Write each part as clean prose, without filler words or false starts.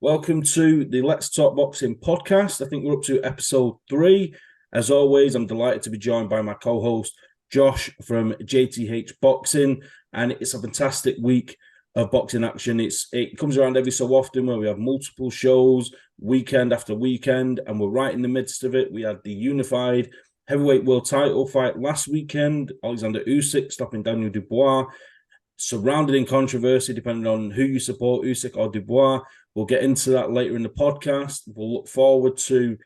Welcome to the Let's Talk Boxing podcast. I think we're up to episode 3. As always, I'm delighted to be joined by my co-host, Josh from JTH Boxing, and it's a fantastic week of boxing action. It comes around every so often where we have multiple shows, weekend after weekend, and we're right in the midst of it. We had the unified heavyweight world title fight last weekend, Oleksandr Usyk stopping Daniel Dubois, surrounded in controversy depending on who you support, Usyk or Dubois. We'll get into that later in the podcast. We'll look forward to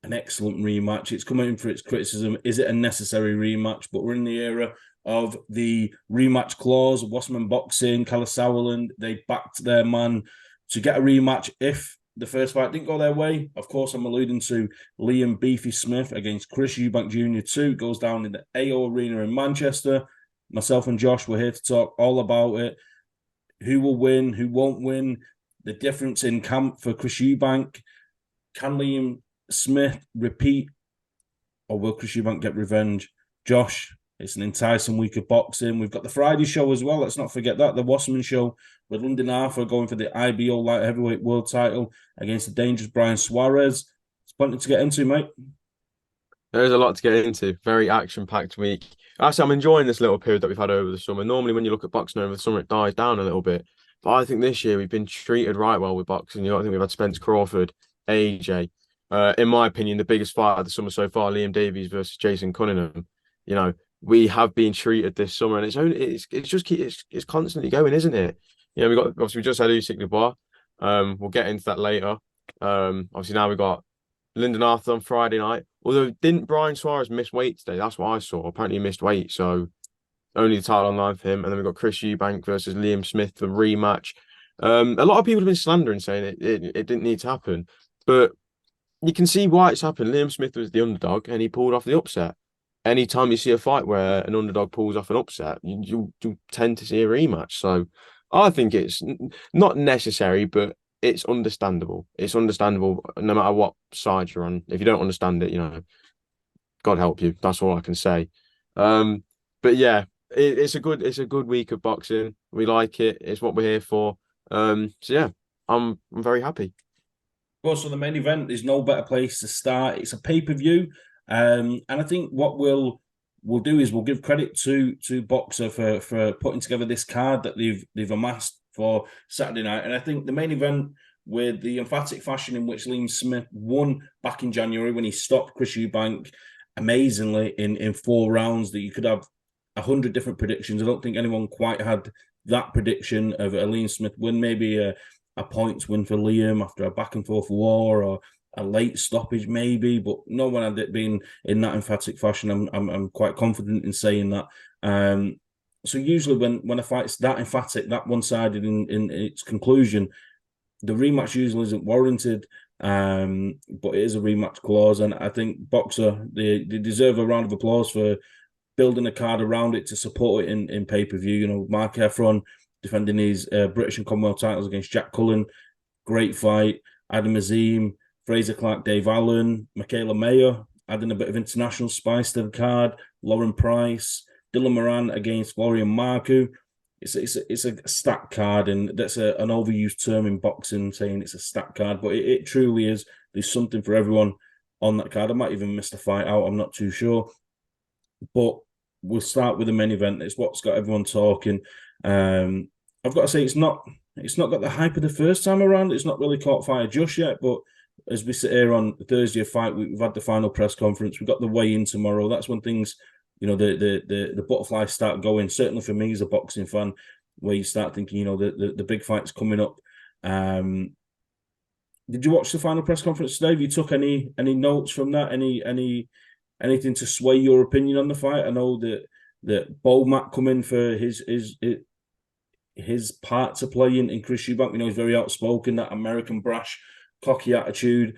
an excellent rematch. It's coming in for its criticism. Is it a necessary rematch? But we're in the era of the rematch clause. Wasserman Boxing, Sauerland, they backed their man to get a rematch if the first fight didn't go their way. Of course, I'm alluding to Liam Beefy Smith against Chris Eubank Jr. 2. Goes down in the AO Arena in Manchester. Myself and Josh, we're here to talk all about it. Who will win? Who won't win? The difference in camp for Chris Eubank. Can Liam Smith repeat, or will Chris Eubank get revenge? Josh, it's an enticing week of boxing. We've got the Friday show as well. Let's not forget that. The Wasserman show with Lyndon going for the IBO light heavyweight world title against the dangerous Brian Suarez. It's plenty to get into, mate. There's a lot to get into. Very action-packed week. Actually, I'm enjoying this little period that we've had over the summer. Normally, when you look at boxing over the summer, it dies down a little bit. But I think this year we've been treated right well with boxing. I think we've had Spence Crawford, AJ. In my opinion, the biggest fight of the summer so far, Liam Davies versus Jason Cunningham. We have been treated this summer, and it's constantly going, isn't it? We just had Usyk Dubois. We'll get into that later. Obviously now we've got Lyndon on Friday night. Although didn't Brian Suarez miss weight today? That's what I saw. Apparently he missed weight, so only the title online for him. And then we've got Chris Eubank versus Liam Smith for rematch. A lot of people have been slandering, saying it didn't need to happen, but you can see why it's happened. Liam Smith was the underdog, and he pulled off the upset. Anytime you see a fight where an underdog pulls off an upset, you tend to see a rematch. So I think it's not necessary, but it's understandable. It's understandable no matter what side you're on. If you don't understand it, God help you. That's all I can say. But yeah, it's a good week of boxing. We like it. It's what we're here for. So yeah, I'm very happy. Well, so the main event, there's no better place to start. It's a pay-per-view. And I think what we'll do is we'll give credit to Boxer for putting together this card that they've amassed for Saturday night. And I think the main event, with the emphatic fashion in which Liam Smith won back in January when he stopped Chris Eubank amazingly in 4 rounds, that you could have 100 different predictions. I don't think anyone quite had that prediction of a Liam Smith win, maybe a points win for Liam after a back and forth war, or a late stoppage maybe, but no one had it been in that emphatic fashion. I'm quite confident in saying that. So usually when a fight's that emphatic, that one-sided in its conclusion, the rematch usually isn't warranted, but it is a rematch clause, and I think Boxer, they deserve a round of applause for building a card around it to support it in pay-per-view. Mark Heffron defending his British and Commonwealth titles against Jack Cullen, great fight. Adam Azim, Fraser Clark, Dave Allen, Michaela Mayer, adding a bit of international spice to the card. Lauren Price, Dylan Moran against Florian Marku. It's a stacked card, and that's an overused term in boxing, saying it's a stacked card, but it truly is. There's something for everyone on that card. I might even miss the fight out. I'm not too sure, but we'll start with the main event. It's what's got everyone talking. I've got to say, it's not got the hype of the first time around. It's not really caught fire just yet, but as we sit here on Thursday of fight, we've had the final press conference. We've got the weigh-in tomorrow. That's when things, the butterflies start going. Certainly for me as a boxing fan, where you start thinking, the big fight's coming up. Did you watch the final press conference today? Have you took any notes from that? Anything to sway your opinion on the fight? I know that Bo Mack come in for his part to play in Chris Eubank. We know he's very outspoken, that American brash, cocky attitude.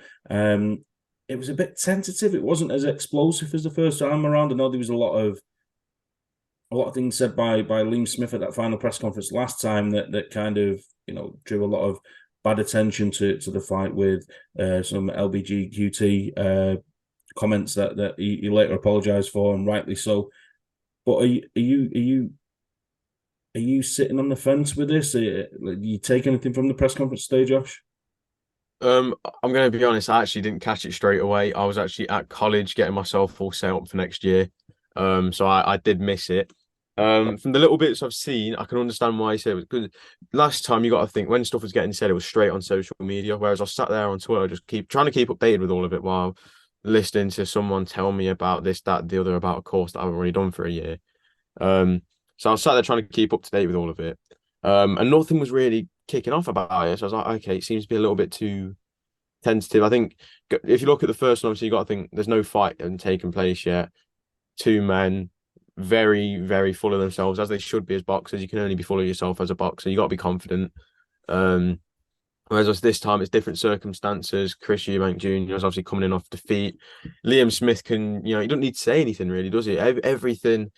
It was a bit tentative. It wasn't as explosive as the first time around. I know there was a lot of things said by Liam Smith at that final press conference last time that kind of drew a lot of bad attention to the fight, with some LBGQT comments that he later apologized for, and rightly so. But are you sitting on the fence with this? Do you take anything from the press conference today, Josh? I'm going to be honest. I actually didn't catch it straight away. I was actually at college getting myself all set up for next year. So I did miss it. From the little bits I've seen, I can understand why he said it was because last time you got to think when stuff was getting said, it was straight on social media. Whereas I sat there on Twitter, just keep trying to keep updated with all of it while listening to someone tell me about this, that, the other about a course that I haven't really done for a year. So I was sat there trying to keep up to date with all of it. And nothing was really kicking off about it. So I was like, okay, it seems to be a little bit too tentative. I think if you look at the first one, obviously you got to think there's no fight taking place yet. Two men, very, very full of themselves, as they should be as boxers. You can only be full of yourself as a boxer. You got to be confident. Um, Whereas this time it's different circumstances. Chris Eubank Jr. is obviously coming in off defeat. Liam Smith can, he don't need to say anything really, does he? Everything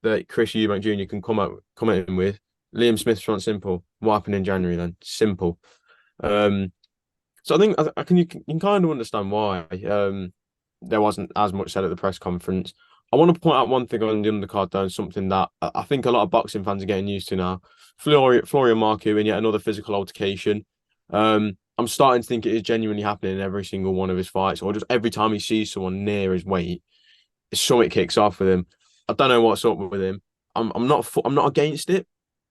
that Chris Eubank Jr. can come in with, Liam Smith's front simple. What happened in January then? Simple. Um, so I think you can kind of understand why there wasn't as much said at the press conference. I want to point out one thing on the undercard though, and something that I think a lot of boxing fans are getting used to now. Florian Marku in yet another physical altercation. I'm starting to think it is genuinely happening in every single one of his fights, or just every time he sees someone near his weight, something kicks off with him. I don't know what's up with him. I'm not against it,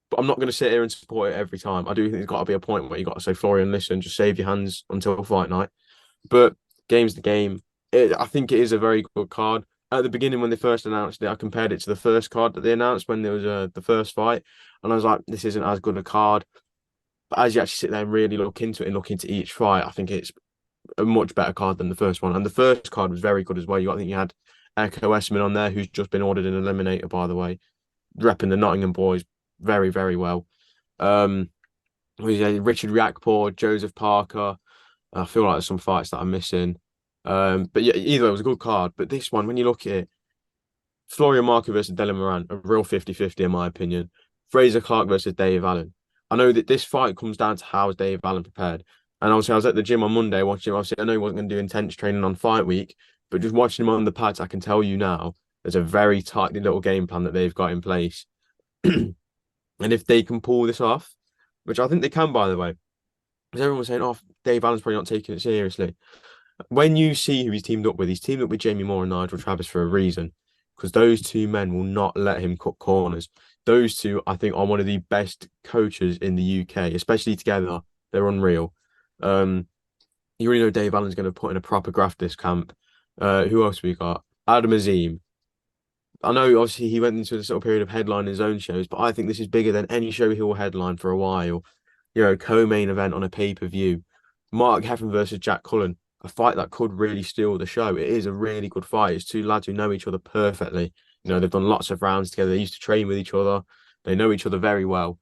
but I'm not going to sit here and support it every time. I do think there's got to be a point where you got to say, Florian, listen, just save your hands until fight night. But game's the game. I think it is a very good card. At the beginning, when they first announced it, I compared it to the first card that they announced when there was the first fight, and I was like, this isn't as good a card. But as you actually sit there and really look into it and look into each fight, I think it's a much better card than the first one. And the first card was very good as well. I think you had Echo Wasserman on there, who's just been ordered an eliminator, by the way, repping the Nottingham boys very, very well. We had Richard Riakporhe, Joseph Parker. I feel like there's some fights that I'm missing. But yeah, either way, it was a good card. But this one, when you look at it, Florian Marku versus Dylan Moran, a real 50-50 in my opinion. Fraser Clark versus Dave Allen. I know that this fight comes down to how is Dave Allen prepared. And obviously, I was at the gym on Monday watching him. Obviously, I know he wasn't going to do intense training on fight week, but just watching him on the pads, I can tell you now, there's a very tight little game plan that they've got in place. And if they can pull this off, which I think they can, by the way, because everyone's saying, oh, Dave Allen's probably not taking it seriously. When you see who he's teamed up with Jamie Moore and Nigel Travis for a reason, because those two men will not let him cut corners. Those two, I think, are one of the best coaches in the UK, especially together. They're unreal. You really know Dave Allen's going to put in a proper graft this camp. Who else we got? Adam Azim. I know, obviously, he went into a sort of period of headlining his own shows, but I think this is bigger than any show he will headline for a while. Co-main event on a pay-per-view. Mark Heffron versus Jack Cullen, a fight that could really steal the show. It is a really good fight. It's two lads who know each other perfectly. They've done lots of rounds together. They used to train with each other. They know each other very well.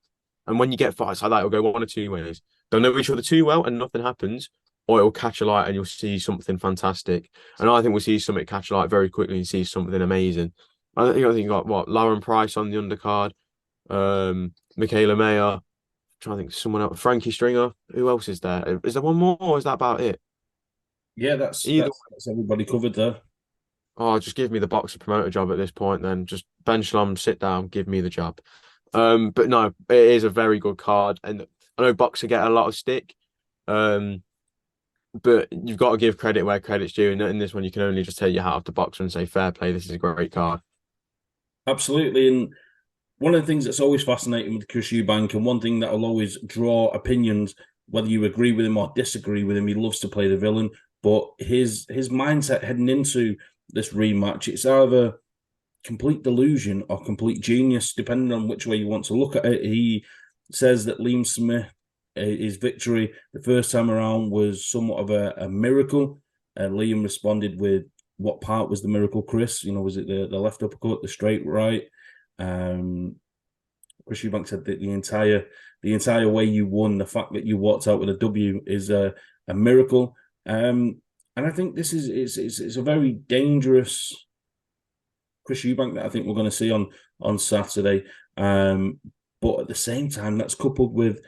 And when you get fights like that, it'll go one or two ways. They'll know each other too well and nothing happens, or it'll catch a light and you'll see something fantastic. And I think we'll see something catch a light very quickly and see something amazing. I think you got Lauren Price on the undercard, Michaela Mayer, trying to think of someone else, Frankie Stringer. Who else is there? Is there one more, or is that about it? Yeah, that's everybody covered there. Oh, just give me the boxer promoter job at this point, then. Just bench Schlum, sit down, give me the job. But no, it is a very good card, and I know boxer get a lot of stick. But you've got to give credit where credit's due, and in this one, you can only just take your hat off the boxer and say, fair play, this is a great card. Absolutely, and one of the things that's always fascinating with Chris Eubank, and one thing that will always draw opinions, whether you agree with him or disagree with him, he loves to play the villain. But his mindset heading into this rematch, it's either complete delusion or complete genius, depending on which way you want to look at it. He says that Liam Smith, his victory the first time around was somewhat of a miracle. Liam responded with, what part was the miracle, Chris? Was it the left uppercut, the straight right? Chris Eubank said that the entire way you won, the fact that you walked out with a W is a miracle. And I think this is a very dangerous Chris Eubank that I think we're going to see on Saturday. But at the same time, that's coupled with,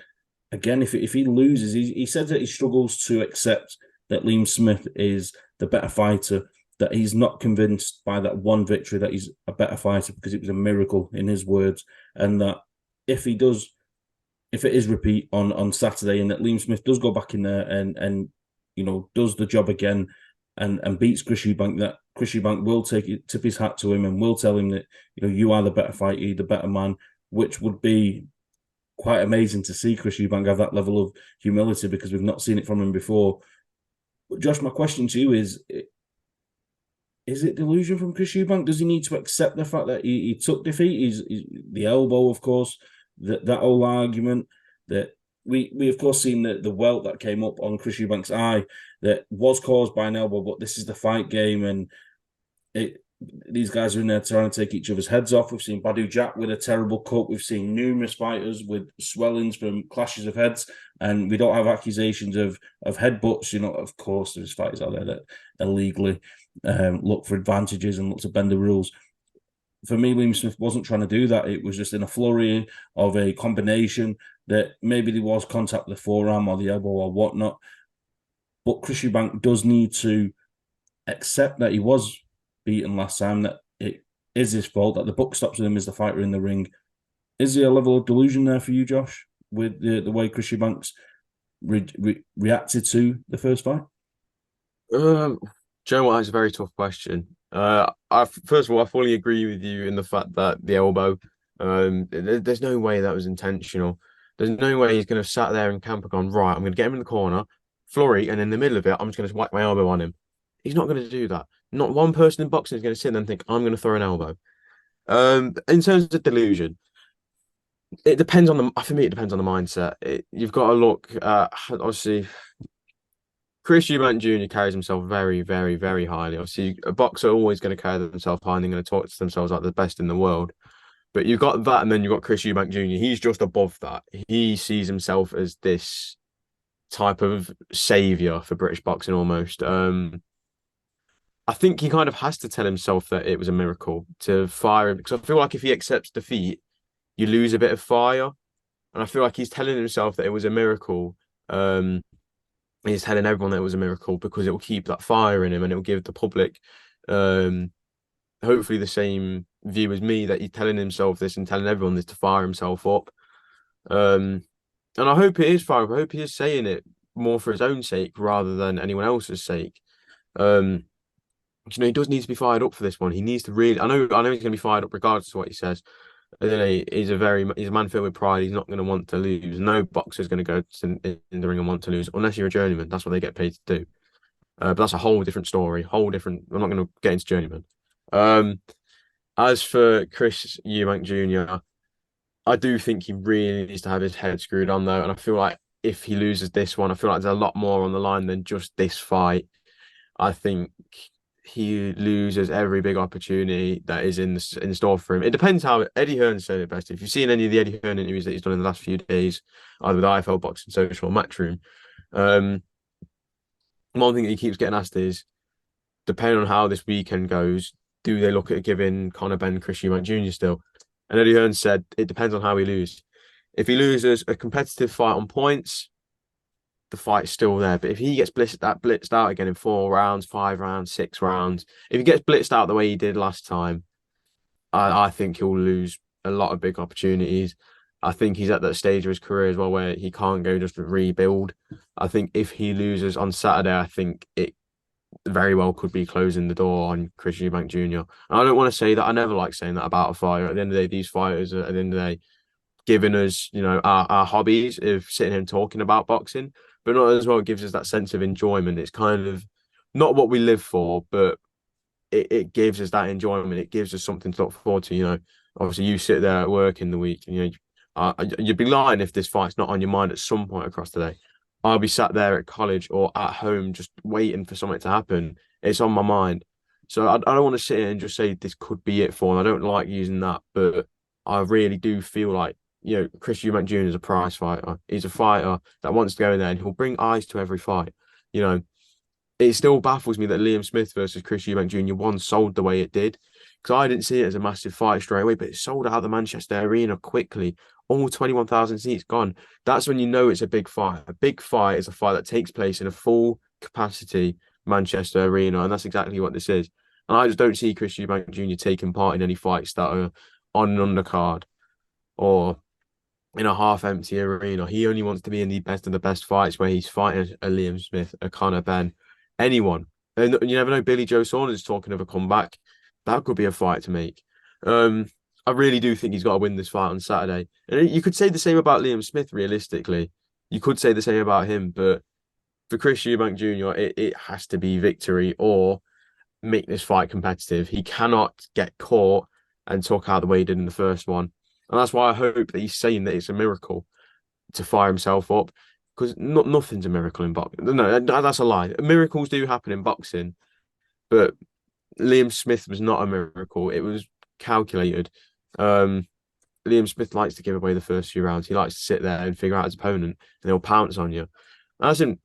again, if he loses, he says that he struggles to accept that Liam Smith is the better fighter, that he's not convinced by that one victory that he's a better fighter because it was a miracle in his words, and that if it is repeat on Saturday and that Liam Smith does go back in there and does the job again and beats Chris Eubank, that Chris Eubank will tip his hat to him and will tell him that, you are the better fighter, you're the better man, which would be quite amazing to see Chris Eubank have that level of humility, because we've not seen it from him before. But Josh, my question to you is it delusion from Chris Eubank? Does he need to accept the fact that he took defeat? He's the elbow, of course, that whole argument that we of course seen the welt that came up on Chris Eubank's eye that was caused by an elbow, but this is the fight game, and these guys are in there trying to take each other's heads off. We've seen Badu Jack with a terrible cut. We've seen numerous fighters with swellings from clashes of heads, and we don't have accusations of headbutts. Of course, there's fighters out there that illegally look for advantages and look to bend the rules. For me, Liam Smith wasn't trying to do that. It was just in a flurry of a combination that maybe there was contact with the forearm or the elbow or whatnot. But Chris Eubank does need to accept that he was beaten last time, that it is his fault, that the buck stops with him as the fighter in the ring. Is there a level of delusion there for you, Josh, with the way Chris Eubank's reacted to the first fight? Joe, that's a very tough question. First of all, I fully agree with you in the fact that the elbow, there's no way that was intentional. There's no way he's going to have sat there in camp and gone, right, I'm going to get him in the corner, flurry, and in the middle of it, I'm just going to whack my elbow on him. He's not going to do that. Not one person in boxing is going to sit there and think, I'm going to throw an elbow. In terms of delusion, for me, it depends on the mindset. You've got to look at, obviously, Chris Eubank Jr. carries himself very, very, very highly. Obviously, a boxer always going to carry themselves high and they're going to talk to themselves like the best in the world. But you've got that, and then you've got Chris Eubank Jr. He's just above that. He sees himself as this type of savior for British boxing almost. I think he kind of has to tell himself that it was a miracle to fire him, because I feel like if he accepts defeat, you lose a bit of fire. And I feel like he's telling himself that it was a miracle. He's telling everyone that it was a miracle because it will keep that fire in him, and it will give the public hopefully the same view as me, that he's telling himself this and telling everyone this to fire himself up. And I hope it is fire. I hope he is saying it more for his own sake rather than anyone else's sake. He does need to be fired up for this one. He needs to really. I know he's going to be fired up regardless of what he says. He's a man filled with pride. He's not going to want to lose. No boxer is going to go in the ring and want to lose unless you're a journeyman. That's what they get paid to do. But that's a whole different story. I'm not going to get into journeyman. As for Chris Eubank Jr., I do think he really needs to have his head screwed on though, and I feel like if he loses this one, I feel like there's a lot more on the line than just this fight. I think he loses every big opportunity that is in store for him. It depends how Eddie Hearn said it best. If you've seen any of the Eddie Hearn interviews that he's done in the last few days, either with IFL Boxing Social or Matchroom, one thing that he keeps getting asked is, depending on how this weekend goes, do they look at giving Conor Benn Chris Eubank Jr. still? And Eddie Hearn said it depends on how he loses. If he loses a competitive fight on points, the fight's still there. But if he gets blitzed out again in 4 rounds, 5 rounds, 6 rounds, if he gets blitzed out the way he did last time, I think he'll lose a lot of big opportunities. I think he's at that stage of his career as well where he can't go just rebuild. I think if he loses on Saturday, I think it very well could be closing the door on Chris Eubank Jr. And I don't want to say that. I never like saying that about a fighter. At the end of the day, these fighters are, at the end of the day, giving us, our hobbies of sitting here and talking about boxing, but not as well gives us that sense of enjoyment. It's kind of not what we live for, but it gives us that enjoyment. It gives us something to look forward to. Obviously you sit there at work in the week, and you'd be lying if this fight's not on your mind at some point across the day. I'll be sat there at college or at home just waiting for something to happen. It's on my mind. So I don't want to sit here and just say this could be it for him. I don't like using that, but I really do feel like, Chris Eubank Jr. is a prize fighter. He's a fighter that wants to go in there and he'll bring eyes to every fight. It still baffles me that Liam Smith versus Chris Eubank Jr. once sold the way it did, because I didn't see it as a massive fight straight away, but it sold out the Manchester Arena quickly. All 21,000 seats gone. That's when you know it's a big fight. A big fight is a fight that takes place in a full capacity Manchester Arena, and that's exactly what this is. And I just don't see Chris Eubank Jr. taking part in any fights that are on an undercard or in a half-empty arena. He only wants to be in the best of the best fights where he's fighting a Liam Smith, a Conor Benn, anyone. And you never know, Billy Joe Saunders is talking of a comeback. That could be a fight to make. Um, I really do think he's got to win this fight on Saturday. And you could say the same about Liam Smith, realistically. You could say the same about him, but for Chris Eubank Jr., it has to be victory or make this fight competitive. He cannot get caught and talk out the way he did in the first one. And that's why I hope that he's saying that it's a miracle to fire himself up, because nothing's a miracle in boxing. No, that's a lie. Miracles do happen in boxing, but Liam Smith was not a miracle. It was calculated. Um, Liam Smith likes to give away the first few rounds. He likes to sit there and figure out his opponent, and he'll pounce on you. As in,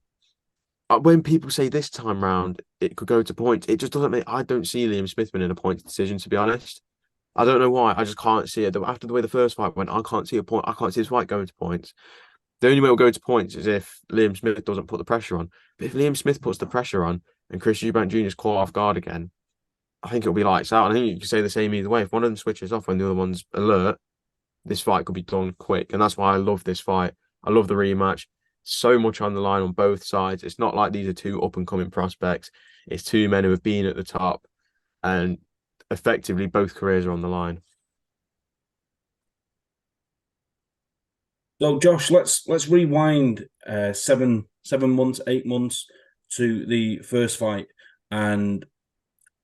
when people say this time round it could go to points, it just doesn't make. I don't see Liam Smith winning a points decision, to be honest. I don't know why. I just can't see it. After the way the first fight went, I can't see a point. I can't see this fight going to points. The only way it'll go to points is if Liam Smith doesn't put the pressure on. But if Liam Smith puts the pressure on and Chris Eubank Jr. is caught off guard again, I think it'll be lights out. And I think you can say the same either way. If one of them switches off when the other one's alert, this fight could be done quick. And that's why I love this fight. I love the rematch. So much on the line on both sides. It's not like these are two up and coming prospects. It's two men who have been at the top, and effectively both careers are on the line. So, Josh, let's rewind 7 months, 8 months to the first fight, and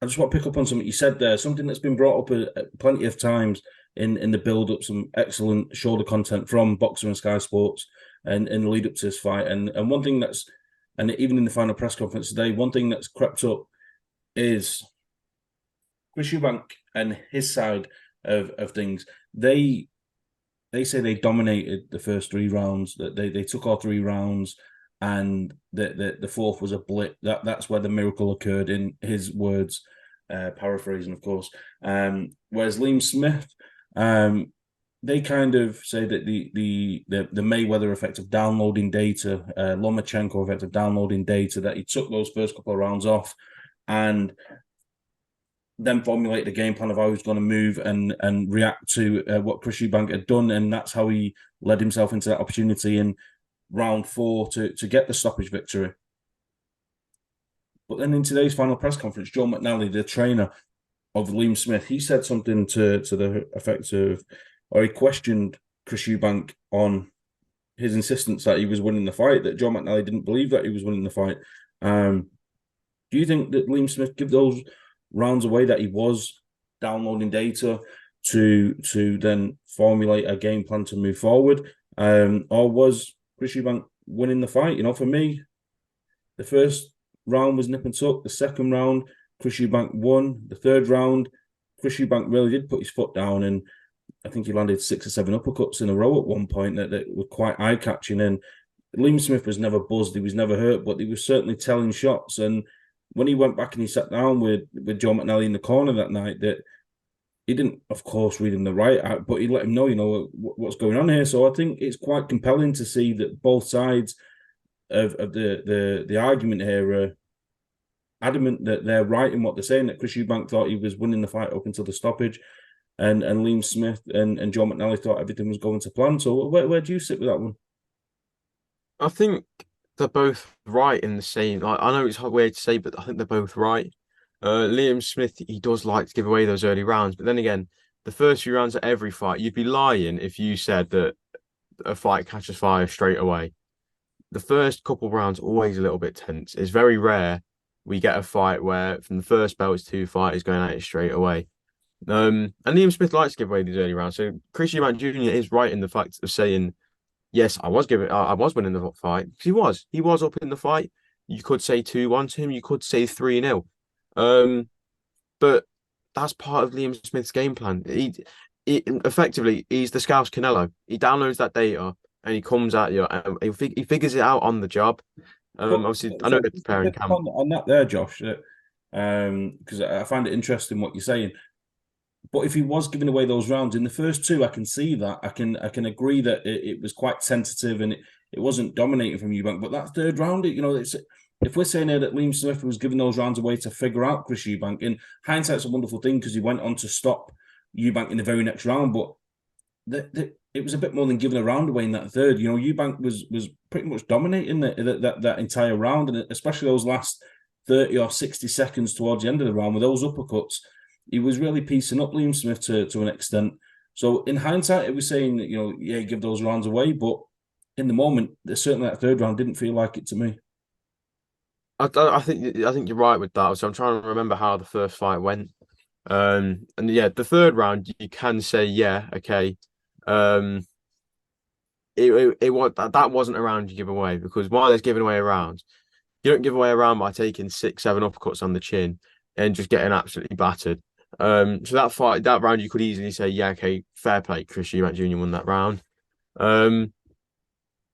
I just want to pick up on something you said there. Something that's been brought up plenty of times in the build up. Some excellent shoulder content from Boxer and Sky Sports, and in the lead up to this fight. And one thing and even in the final press conference today, one thing that's crept up is Chris Eubank and his side of things. They say they dominated the first 3 rounds, that they took all 3 rounds, and the fourth was a blip. That's where the miracle occurred, in his words, paraphrasing, of course. Whereas Liam Smith, they kind of say that the Mayweather effect of downloading data, Lomachenko effect of downloading data, that he took those first couple of rounds off and then formulated a game plan of how he was going to move and react to what Chris Eubank had done, and that's how he led himself into that opportunity in round 4 to get the stoppage victory. But then in today's final press conference, Joe McNally, the trainer of Liam Smith, he said something to the effect of, or he questioned Chris Eubank on his insistence that he was winning the fight, that Joe McNally didn't believe that he was winning the fight. Do you think that Liam Smith gave those rounds away, that he was downloading data to then formulate a game plan to move forward? Or was Chris Eubank winning the fight? For me, the first round was nip and tuck. The second round, Chris Eubank won. The third round, Chris Eubank really did put his foot down, and I think he landed 6 or 7 uppercuts in a row at one point that were quite eye-catching. And Liam Smith was never buzzed, he was never hurt, but he was certainly telling shots. And when he went back and he sat down with Joe McNally in the corner that night, that he didn't, of course, read him the right out, but he let him know, what's going on here. So I think it's quite compelling to see that both sides of the argument here are adamant that they're right in what they're saying, that Chris Eubank thought he was winning the fight up until the stoppage, and Liam Smith and Joe McNally thought everything was going to plan. So where do you sit with that one? I think they're both right in the same. Like, I know it's weird to say, but I think they're both right. Liam Smith, he does like to give away those early rounds, but then again, the first few rounds of every fight, you'd be lying if you said that a fight catches fire straight away. The first couple rounds always a little bit tense. It's very rare we get a fight where from the first bell it's 2 fighters going at it straight away. And Liam Smith likes to give away these early rounds. So Chris Eubank Jr. is right in the fact of saying, yes, I was winning the fight. He was up in the fight. You could say 2-1 to him. You could say 3-0. But that's part of Liam Smith's game plan. He effectively, he's the Scouse Canelo. He downloads that data and he comes at you and he figures it out on the job. Obviously, I know they're preparing camp. On that there, Josh, because I find it interesting what you're saying. But if he was giving away those rounds in the first 2, I can see that. I can agree that it was quite tentative and it wasn't dominating from Eubank. But that third round, if we're saying here that Liam Smith was giving those rounds away to figure out Chris Eubank, in hindsight's a wonderful thing because he went on to stop Eubank in the very next round. But it was a bit more than giving a round away in that third. You know, Eubank was pretty much dominating that entire round, and especially those last 30 or 60 seconds towards the end of the round with those uppercuts. He was really piecing up Liam Smith to an extent. So in hindsight, it was saying that, yeah, give those rounds away, but in the moment, certainly that third round didn't feel like it to me. I think you're right with that. So I'm trying to remember how the first fight went. And yeah, the third round you can say, yeah, okay. Um, it was that wasn't a round you give away, because while there's giving away a round, you don't give away a round by taking 6, 7 uppercuts on the chin and just getting absolutely battered. So that round you could easily say, yeah, okay, fair play, Chris Eubank Jr. won that round. Um,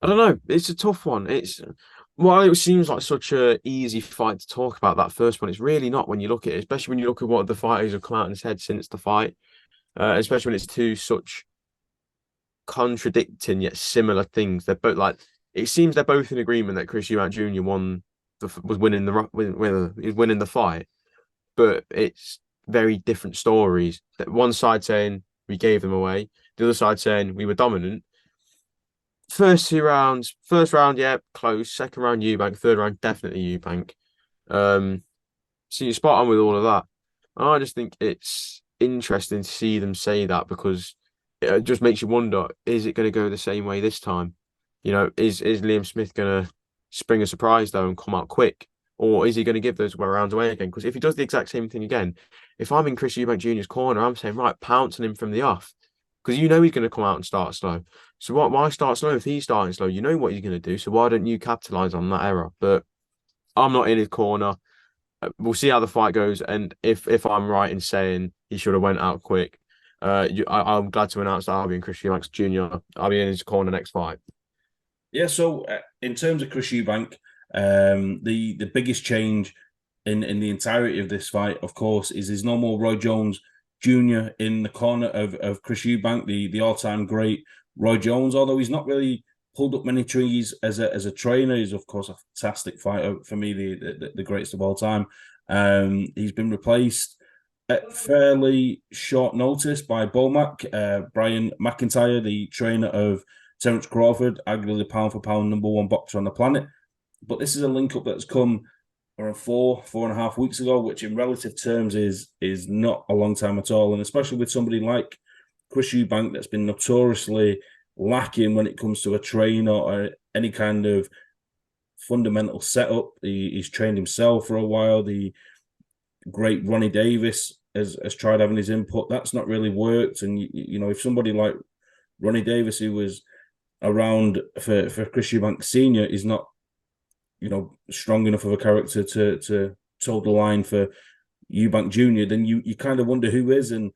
I don't know. It's a tough one. While it seems like such a easy fight to talk about, that first one, it's really not when you look at it, especially when you look at what the fighters have come out and said since the fight, especially when it's two such contradicting yet similar things. They're both like, it seems they're both in agreement that Chris Eubank Jr. was winning the fight, but it's very different stories. That one side saying we gave them away, the other side saying we were dominant. First 2 rounds, first round, yeah, close. Second round, Eubank. Third round, definitely Eubank. So you're spot on with all of that. I just think it's interesting to see them say that, because it just makes you wonder: is it going to go the same way this time? Is Liam Smith going to spring a surprise though and come out quick, or is he going to give those rounds away again? Because if he does the exact same thing again, if I'm in Chris Eubank Jr.'s corner, I'm saying, right, pounce on him from the off, because he's going to come out and start slow. So why start slow if he's starting slow? You know what he's going to do. So why don't you capitalize on that error? But I'm not in his corner. We'll see how the fight goes, and if I'm right in saying he should have went out quick, I'm glad to announce that I'll be in Chris Eubank Jr. I'll be in his corner next fight. Yeah, so in terms of Chris Eubank, the biggest change in the entirety of this fight, of course, is there's no more Roy Jones Jr. in the corner of Chris Eubank, the all-time great Roy Jones, although he's not really pulled up many trees as a trainer. He's, of course, a fantastic fighter, for me, the greatest of all time. He's been replaced at fairly short notice by Bomac, Brian McIntyre, the trainer of Terence Crawford, arguably the pound for pound #1 boxer on the planet. But this is a link up that's come around 4.5 weeks ago, which in relative terms is not a long time at all. And especially with somebody like Chris Eubank, that's been notoriously lacking when it comes to a train or any kind of fundamental setup. He's trained himself for a while. The great Ronnie Davis has tried having his input. That's not really worked. And, if somebody like Ronnie Davis, who was around for Chris Eubank Sr., is not, strong enough of a character to toe the line for Eubank Jr., then you kind of wonder who is. And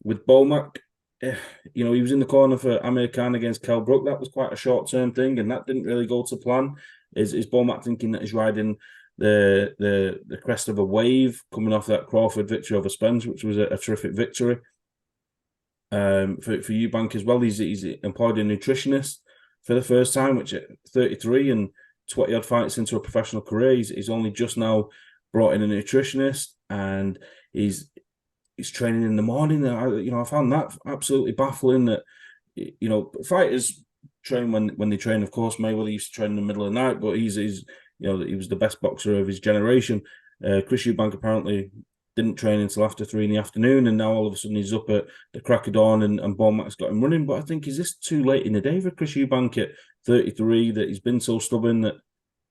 with Bomac, he was in the corner for Amir Khan against Kell Brook. That was quite a short-term thing, and that didn't really go to plan. Is Bomac thinking that he's riding the crest of a wave coming off that Crawford victory over Spence, which was a terrific victory for Eubank as well? He's employed a nutritionist for the first time, which at 33 and 20 odd fights into a professional career, he's only just now brought in a nutritionist, and he's training in the morning. I found that absolutely baffling that, fighters train when they train. Of course, Mayweather used to train in the middle of the night, but he was the best boxer of his generation. Chris Eubank apparently didn't train until after 3 in the afternoon, and now all of a sudden he's up at the crack of dawn, and Bomac's got him running. But I think, is this too late in the day for Chris Eubank at 33, that he's been so stubborn? That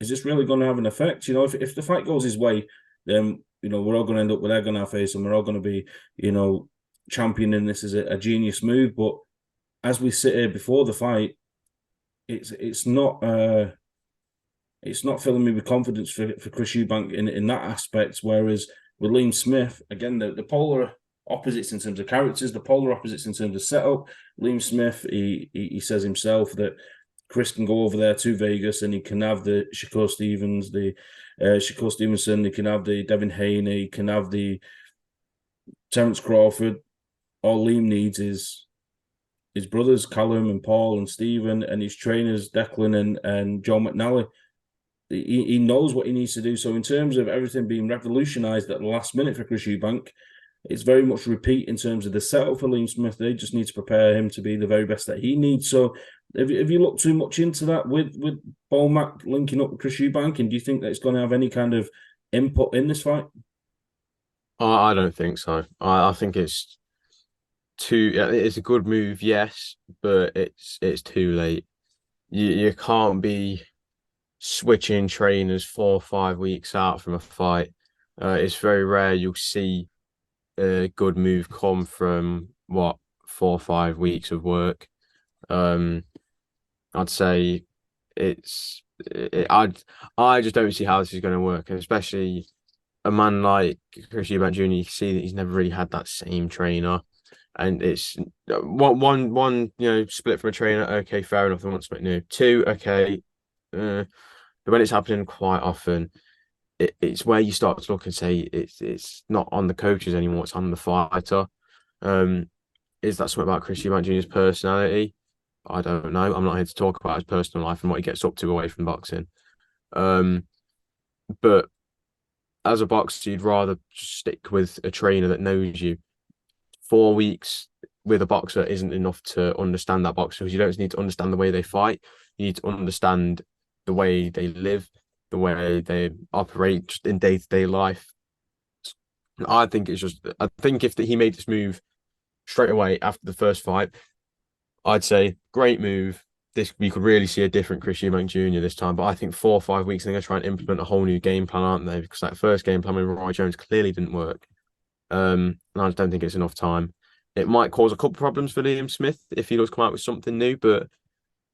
is this really going to have an effect? If the fight goes his way, then we're all going to end up with egg on our face, and we're all going to be championing this as a genius move. But as we sit here before the fight, it's not filling me with confidence for Chris Eubank in that aspect. Whereas with Liam Smith, again, the polar opposites in terms of characters, the polar opposites in terms of setup. Liam Smith, he says himself that Chris can go over there to Vegas and he can have the Shakur Stevenson, he can have the Devin Haney, he can have the Terence Crawford. All Liam needs is his brothers, Callum and Paul and Stephen, and his trainers, Declan and Joe McNally. He knows what he needs to do. So in terms of everything being revolutionised at the last minute for Chris Eubank, it's very much repeat in terms of the setup for Liam Smith. They just need to prepare him to be the very best that he needs. So have you looked too much into that with Bolmac linking up with Chris Eubank, and do you think that it's going to have any kind of input in this fight? I don't think so. I think it's too. It's a good move, yes, but it's too late. You can't be switching trainers 4 or 5 weeks out from a fight. It's very rare you'll see a good move come from 4 or 5 weeks of work. I'd say I just don't see how this is going to work, and especially a man like Chris Eubank Jr. You can see that he's never really had that same trainer, and it's one split from a trainer. Okay, fair enough. They want something new. Two, okay, but when it's happening quite often, it's where you start to look and say it's not on the coaches anymore. It's on the fighter. Is that something about Chris Eubank Jr.'s personality? I don't know. I'm not here to talk about his personal life and what he gets up to away from boxing. But as a boxer, you'd rather stick with a trainer that knows you. 4 weeks with a boxer isn't enough to understand that boxer, because you don't need to understand the way they fight. You need to understand the way they live, the way they operate just in day-to-day life. I think if he made this move straight away after the first fight, I'd say great move. We could really see a different Chris Eubank Jr. this time. But I think 4 or 5 weeks, they're going to try and implement a whole new game plan, aren't they? Because that first game plan with Roy Jones clearly didn't work. And I just don't think it's enough time. It might cause a couple of problems for Liam Smith if he does come out with something new, but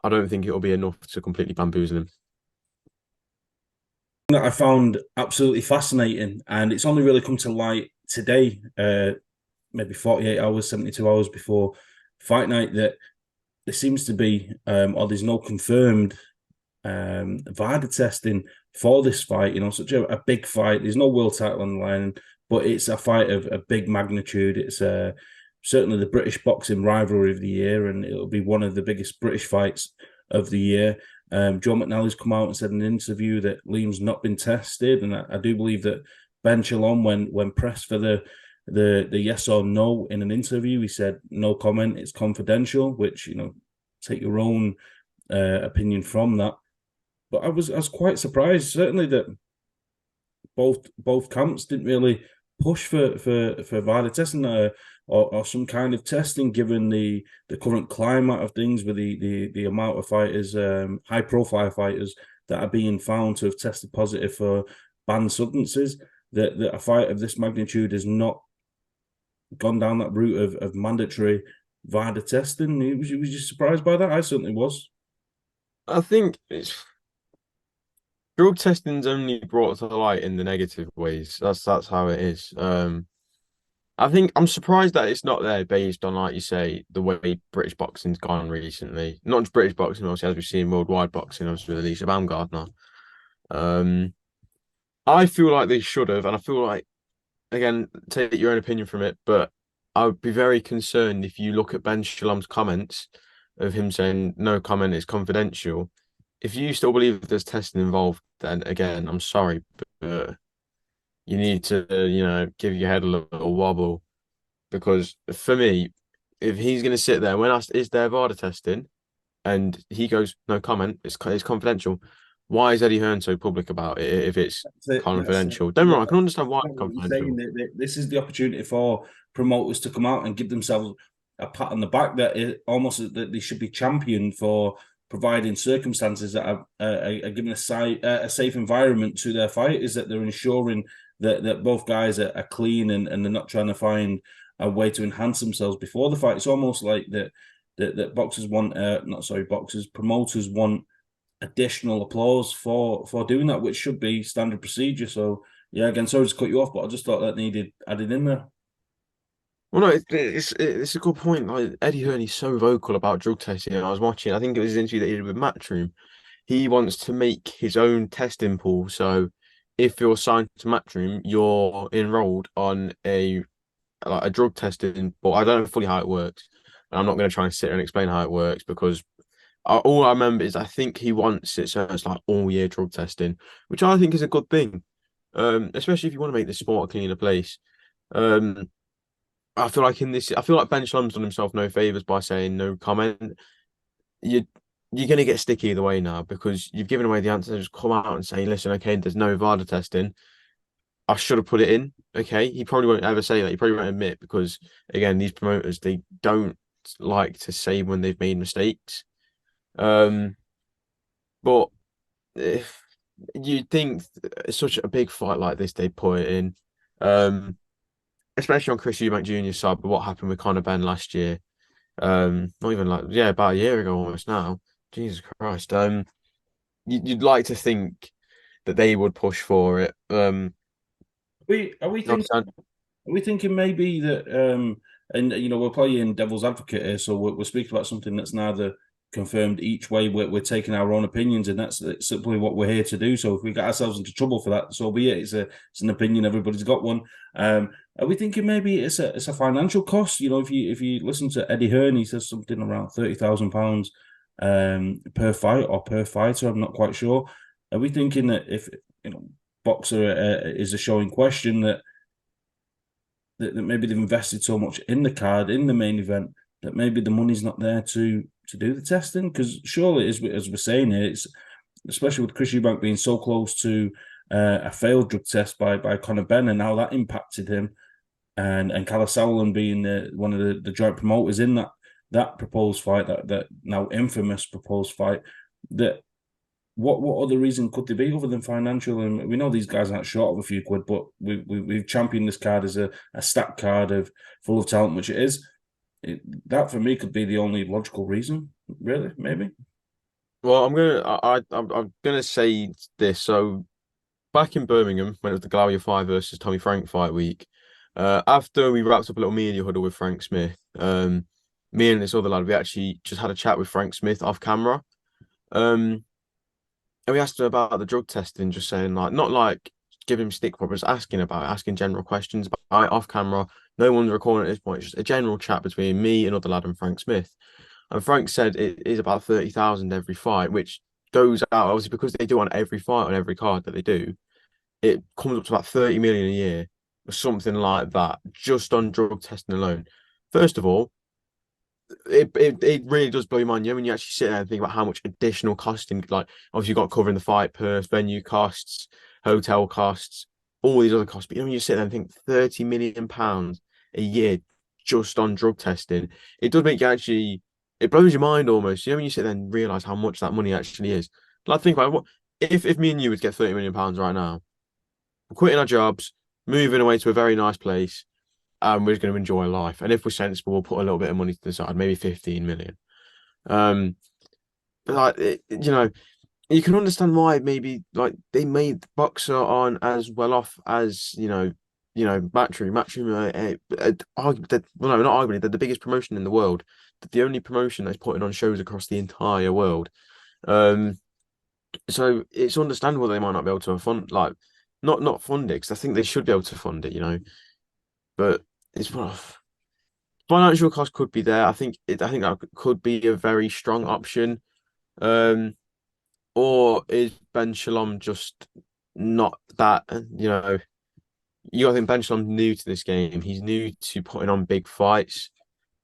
I don't think it'll be enough to completely bamboozle him. That I found absolutely fascinating, and it's only really come to light today, maybe 48 hours, 72 hours before fight night, that there seems to be, or there's no confirmed VADA testing for this fight. Such a big fight. There's no world title on the line, but it's a fight of a big magnitude. It's certainly the British boxing rivalry of the year, and it'll be one of the biggest British fights of the year. Joe McNally's come out and said in an interview that Liam's not been tested, and I do believe that Ben Shalom, when pressed for the yes or no in an interview, he said no comment, it's confidential, which take your own opinion from that. But I was quite surprised, certainly, that both camps didn't really push for VADA testing or some kind of testing, given the current climate of things with the amount of fighters, high profile fighters that are being found to have tested positive for banned substances. That a fight of this magnitude has not gone down that route of mandatory VADA testing. Was you surprised by that? I certainly was. I think drug testing's only brought to light in the negative ways. That's how it is. I think I'm surprised that it's not there based on, like you say, the way British boxing's gone recently. Not just British boxing, obviously, as we've seen worldwide boxing, obviously with Alicia Baumgardner. I feel like they should have, and I feel like, again, take your own opinion from it, but I would be very concerned if you look at Ben Shalom's comments of him saying no comment is confidential. If you still believe there's testing involved, then again, I'm sorry, but you need to, give your head a little wobble, because for me, if he's going to sit there when asked, is there VADA testing, and he goes, no comment, it's confidential. Why is Eddie Hearn so public about it if it's confidential? Don't worry, I can understand why it's confidential. This is the opportunity for promoters to come out and give themselves a pat on the back, that almost that they should be championed for providing circumstances that are giving a safe environment to their fighters, that they're ensuring that both guys are clean and they're not trying to find a way to enhance themselves before the fight. It's almost like that boxers want, promoters want additional applause for doing that, which should be standard procedure. So yeah, again, sorry to cut you off, but I just thought that needed added in there. Well, no, it's a good point. Like, Eddie Hearn, he's so vocal about drug testing, and I was watching, I think it was his interview that he did with Matchroom. He wants to make his own testing pool. So if you're signed to Matchroom, you're enrolled on a drug testing, but I don't know fully how it works. And I'm not going to try and sit here and explain how it works, because all I remember is I think he wants it so it's like all year drug testing, which I think is a good thing, especially if you want to make the sport a cleaner place. I feel like I feel like Ben Shalom's done himself no favors by saying no comment. You you're gonna get sticky either way now because you've given away the answer. Just come out and say, listen, okay, there's no VADA testing. I should have put it in. Okay, he probably won't ever say that. He probably won't admit because again, these promoters they don't like to say when they've made mistakes. Um, but if you think such a big fight like this, they put it in. Um, especially on Chris Eubank Jr.'s side, but what happened with Conor Benn last year. Not even like yeah, about a year ago almost now. Jesus Christ. You'd like to think that they would push for it. Are we thinking? Not- Are we thinking maybe that, and we're playing devil's advocate here, so we're speaking about something that's neither confirmed each way. We're taking our own opinions, and that's simply what we're here to do. So if we get ourselves into trouble for that, so be it. It's an opinion. Everybody's got one. Are we thinking maybe it's a financial cost? If you listen to Eddie Hearn, he says something around £30,000 per fight or per fighter. I'm not quite sure. Are we thinking that if Boxer is a show in question that maybe they've invested so much in the card, in the main event, that maybe the money's not there to do the testing? Because surely, as we're saying here, it's especially with Chris Eubank being so close to a failed drug test by Conor Benn and how that impacted him, and Callum Sauerland being one of the joint promoters in that proposed fight, that now infamous proposed fight, that what other reason could there be other than financial? And we know these guys aren't short of a few quid, but we've championed this card as a stacked card of full of talent, which it is. That for me could be the only logical reason, really, maybe. Well, I'm gonna say this. So back in Birmingham, when it was the Gloria 5 versus Tommy Frank fight week, after we wrapped up a little media huddle with Frank Smith, me and this other lad, we actually just had a chat with Frank Smith off camera. Um, and we asked him about the drug testing, just saying like not like giving him stick for, but just asking general questions about off camera. No one's recording at this point. It's just a general chat between me, another lad, and Frank Smith. And Frank said it is about 30,000 every fight, which goes out obviously because they do on every fight on every card that they do. It comes up to about 30 million a year or something like that, just on drug testing alone. First of all, it really does blow your mind. When you actually sit there and think about how much additional costing, like obviously you've got covering the fight purse, venue costs, hotel costs, all these other costs. But when you sit there and think £30 million a year just on drug testing, it does make you actually it blows your mind almost. When you sit there and realize how much that money actually is. Like think about what if me and you would get £30 million right now, quitting our jobs, moving away to a very nice place and we're just going to enjoy life. And if we're sensible, we'll put a little bit of money to the side, maybe 15 million. But like you can understand why maybe like they made Boxer on as well off as Matchroom. Matchroom, well, no, not arguably, they're the biggest promotion in the world. The only promotion that's putting on shows across the entire world. So it's understandable they might not be able to fund not fund it because I think they should be able to fund it. But it's rough. Financial cost could be there. I think that could be a very strong option. Um, or is Ben Shalom just not that? You got to think Ben Shalom's new to this game. He's new to putting on big fights.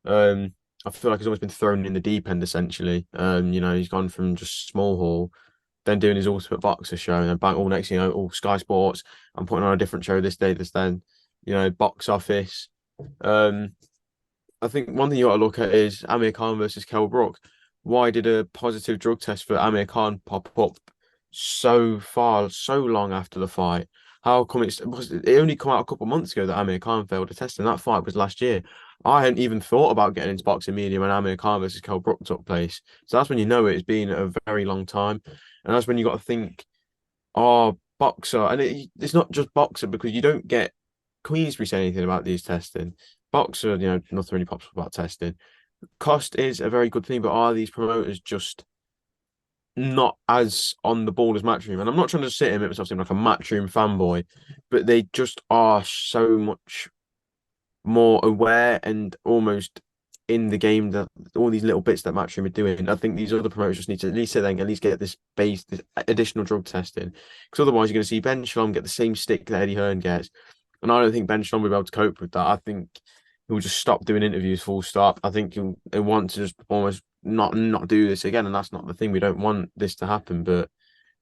I feel like he's almost been thrown in the deep end essentially. He's gone from just small hall, then doing his Ultimate Boxer show, and then back all next, all Sky Sports. I'm putting on a different show this day, this then. Box office. I think one thing you got to look at is Amir Khan versus Kell Brook. Why did a positive drug test for Amir Khan pop up so long after the fight? How come it only come out a couple of months ago that Amir Khan failed a test, and that fight was last year. I hadn't even thought about getting into boxing media when Amir Khan versus Kell Brook took place. So that's when you know it's been a very long time, and that's when you got to think, oh, boxer, and it's not just boxer because you don't get Queensbury say anything about these testing. Boxer, nothing really pops up about testing. Cost is a very good thing, but are these promoters just not as on the ball as Matchroom? And I'm not trying to sit here and make myself seem like a Matchroom fanboy, but they just are so much more aware and almost in the game that all these little bits that Matchroom are doing. I think these other promoters just need to at least sit there and at least get this additional drug testing, because otherwise you're going to see Ben Shalom get the same stick that Eddie Hearn gets, and I don't think Ben Shalom will be able to cope with that. I think he'll just stop doing interviews full stop. I think he'll want to just almost not do this again, and that's not the thing. We don't want this to happen, but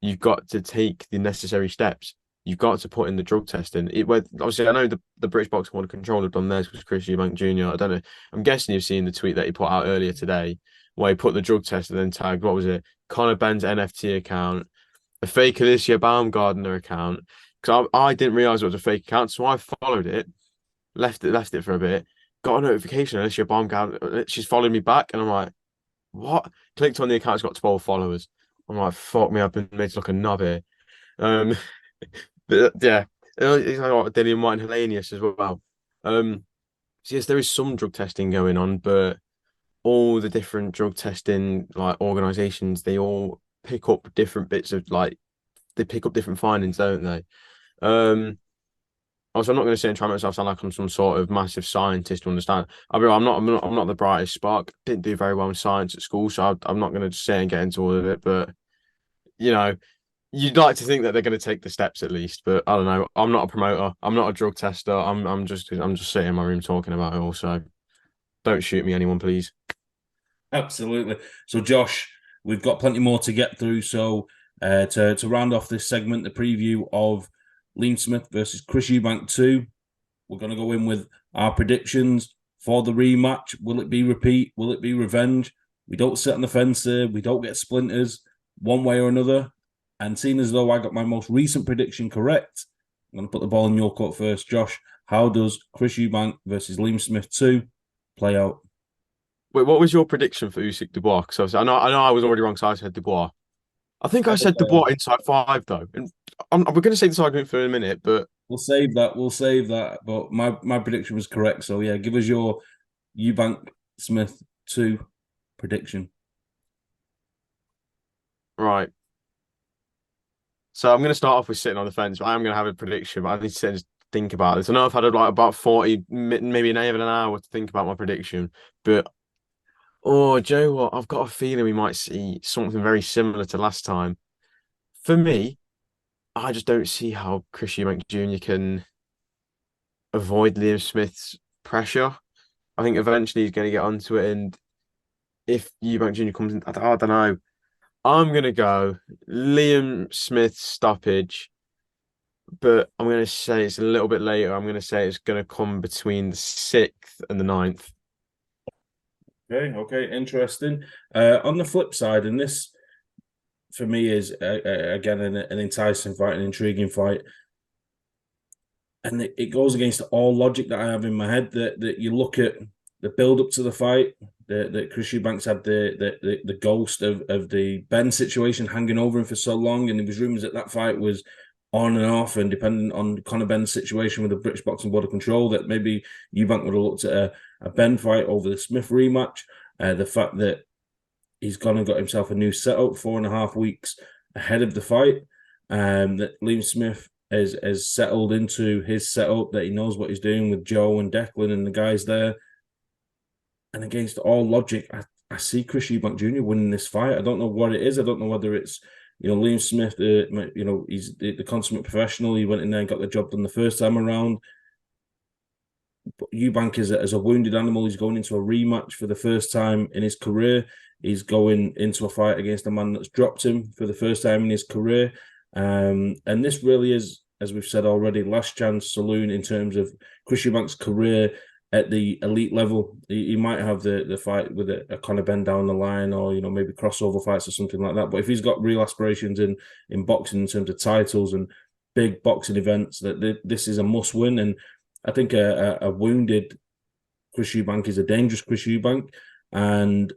you've got to take the necessary steps. You've got to put in the drug testing. Obviously, I know the British Boxing Board of Control have done theirs because Chris Eubank Jr. I don't know. I'm guessing you've seen the tweet that he put out earlier today, where he put the drug test and then tagged, what was it? Conor Benn's NFT account, a fake Alicia Baumgardner account. Because I didn't realize it was a fake account, so I followed it, left it for a bit, got a notification. Alicia Baumgardner, she's followed me back, and I'm like, what? Clicked on the account, it's got 12 followers. I'm like, fuck me, I've been made to look a knob here. But yeah, it's like Dillian White and Hellenius as well. So yes, there is some drug testing going on, but all the different drug testing like organizations, they all pick up different bits of like they pick up different findings, don't they? Also, I'm not going to sit and try and make myself sound like I'm some sort of massive scientist to understand. I'm not the brightest spark. Didn't do very well in science at school, so I'm not going to sit and get into all of it. But you know, you'd like to think that they're going to take the steps at least. But I don't know. I'm not a promoter. I'm not a drug tester. I'm just sitting in my room talking about it all. So don't shoot me, anyone, please. Absolutely. So, Josh, we've got plenty more to get through. So, to round off this segment, the preview of Liam Smith versus Chris Eubank 2, we're going to go in with our predictions for the rematch. Will it be repeat? Will it be revenge? We don't sit on the fence here. We don't get splinters one way or another. And seeing as though I got my most recent prediction correct, I'm going to put the ball in your court first. Josh, how does Chris Eubank versus Liam Smith 2 play out? Wait, what was your prediction for Usyk Dubois? Because I know I was already wrong, so I said Dubois. I think I said Dubois inside 5 though, and we're going to save this argument for a minute, but we'll save that. We'll save that. But my prediction was correct. So yeah, give us your Eubank Smith 2 prediction. Right. So I'm going to start off with sitting on the fence. But I am going to have a prediction, but I need to sit and think about this. I know I've had like about 40, maybe even an hour to think about my prediction, but Joe, what? I've got a feeling we might see something very similar to last time. For me, I just don't see how Chris Eubank Jr. can avoid Liam Smith's pressure. I think eventually he's going to get onto it, and if Eubank Jr. comes in, I don't know. I'm going to go Liam Smith stoppage, but I'm going to say it's a little bit later. I'm going to say it's going to come between the 6th and the 9th. Okay, interesting. On the flip side, and this for me is again an enticing fight, an intriguing fight, and it goes against all logic that I have in my head. That you look at the build up to the fight, that Chris Eubanks had the ghost of the Ben situation hanging over him for so long, and there was rumors that fight was on and off, and depending on Conor Benn's situation with the British Boxing Board of Control, that maybe Eubank would have looked at a Ben fight over the Smith rematch. The fact that he's gone and got himself a new setup 4.5 weeks ahead of the fight, that Liam Smith has settled into his setup, that he knows what he's doing with Joe and Declan and the guys there. And against all logic, I see Chris Eubank Jr. winning this fight. I don't know what it is. I don't know whether it's Liam Smith, he's the consummate professional. He went in there and got the job done the first time around. But Eubank is as a wounded animal. He's going into a rematch for the first time in his career. He's going into a fight against a man that's dropped him for the first time in his career. And this really is, as we've said already, last chance saloon in terms of Chris Eubank's career at the elite level. He might have the fight with a Conor Benn down the line, or maybe crossover fights or something like that. But if he's got real aspirations in boxing in terms of titles and big boxing events, that this is a must win. And I think a wounded Chris Eubank is a dangerous Chris Eubank, and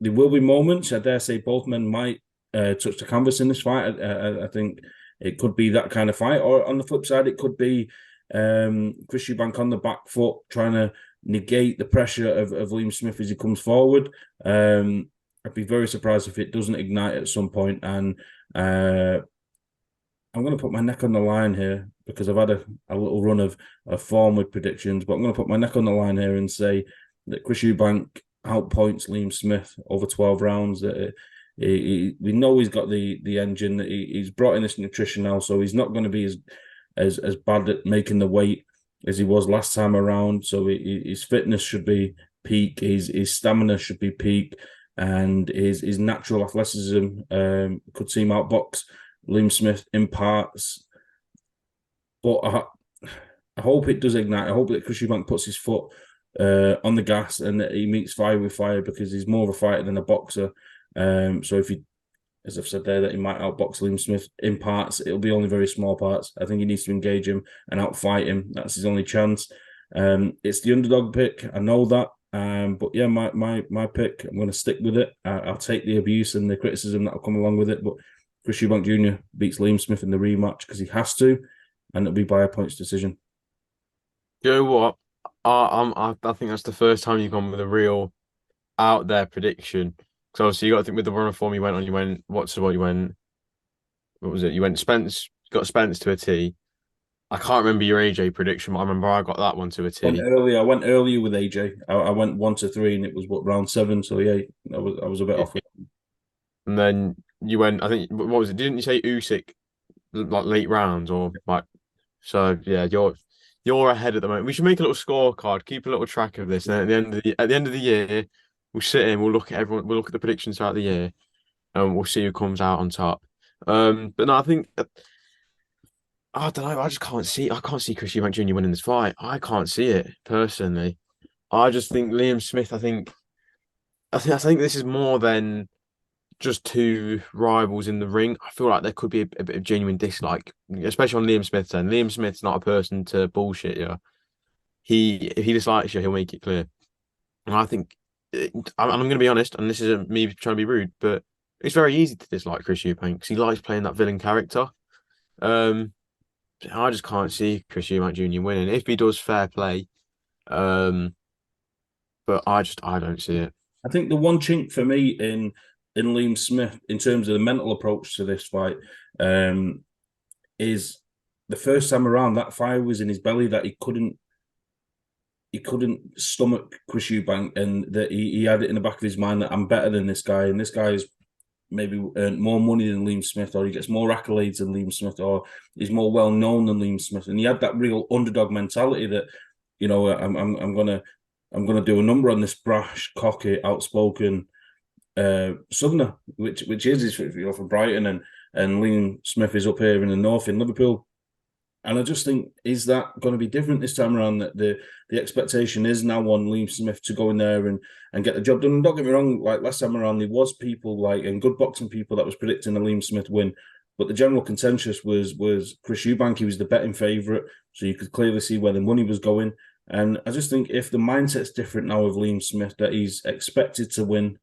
there will be moments. I dare say both men might touch the canvas in this fight. I think it could be that kind of fight, or on the flip side, it could be Chris Eubank on the back foot, trying to negate the pressure of Liam Smith as he comes forward. I'd be very surprised if it doesn't ignite at some point. And I'm going to put my neck on the line here, because I've had a little run of form with predictions, but I'm going to put my neck on the line here and say that Chris Eubank outpoints Liam Smith over 12 rounds. That we know he's got the engine, that he's brought in this nutrition now, so he's not going to be as bad at making the weight as he was last time around. So his fitness should be peak, his stamina should be peak, and his natural athleticism could see him outbox Liam Smith in parts. But I hope it does ignite. I hope that Chris Eubank puts his foot on the gas and that he meets fire with fire, because he's more of a fighter than a boxer. So if he, as I've said there, that he might outbox Liam Smith in parts, it'll be only very small parts. I think he needs to engage him and outfight him. That's his only chance. It's the underdog pick. I know that. But yeah, my pick, I'm going to stick with it. I'll take the abuse and the criticism that'll come along with it. But Chris Eubank Jr. beats Liam Smith in the rematch because he has to, and it'll be by a points decision. You know what? I think that's the first time you've gone with a real out there prediction. Because obviously you got to think with the run of form you went on. You went what was it? You went Spence, got Spence to a T. I can't remember your AJ prediction, but I remember I got that one to a T. I went earlier with AJ. I went 1-3, and it was round 7. So yeah, I was a bit off. And then you went, I think, what was it? Didn't you say Usyk like late rounds or like? So yeah, you're ahead at the moment. We should make a little scorecard, keep a little track of this, and at the end of the year, we'll sit in, we'll look at everyone, we'll look at the predictions throughout the year, and we'll see who comes out on top. But no, I think I don't know. I can't see Chris Eubank Jr. winning this fight. I can't see it personally. I just think Liam Smith. I think this is more than just two rivals in the ring. I feel like there could be a bit of genuine dislike, especially on Liam Smith's end. Liam Smith's not a person to bullshit you. If he dislikes you, he'll make it clear. And I think I'm going to be honest, and this isn't me trying to be rude, but it's very easy to dislike Chris Eubank because he likes playing that villain character. I just can't see Chris Eubank Jr. winning. If he does, fair play. But I don't see it. I think the one chink for me in Liam Smith in terms of the mental approach to this fight is the first time around that fire was in his belly, that he couldn't stomach Chris Eubank, and that he had it in the back of his mind that I'm better than this guy, and this guy's maybe earned more money than Liam Smith, or he gets more accolades than Liam Smith, or he's more well known than Liam Smith, and he had that real underdog mentality that, you know, I'm gonna do a number on this brash, cocky, outspoken Southerner, which is from Brighton, and Liam Smith is up here in the north in Liverpool. And I just think, is that going to be different this time around? That the expectation is now on Liam Smith to go in there and get the job done. And don't get me wrong, like last time around, there was people and good boxing people that was predicting a Liam Smith win, but the general consensus was Chris Eubank. He was the betting favourite, so you could clearly see where the money was going. And I just think if the mindset's different now of Liam Smith, that he's expected to win,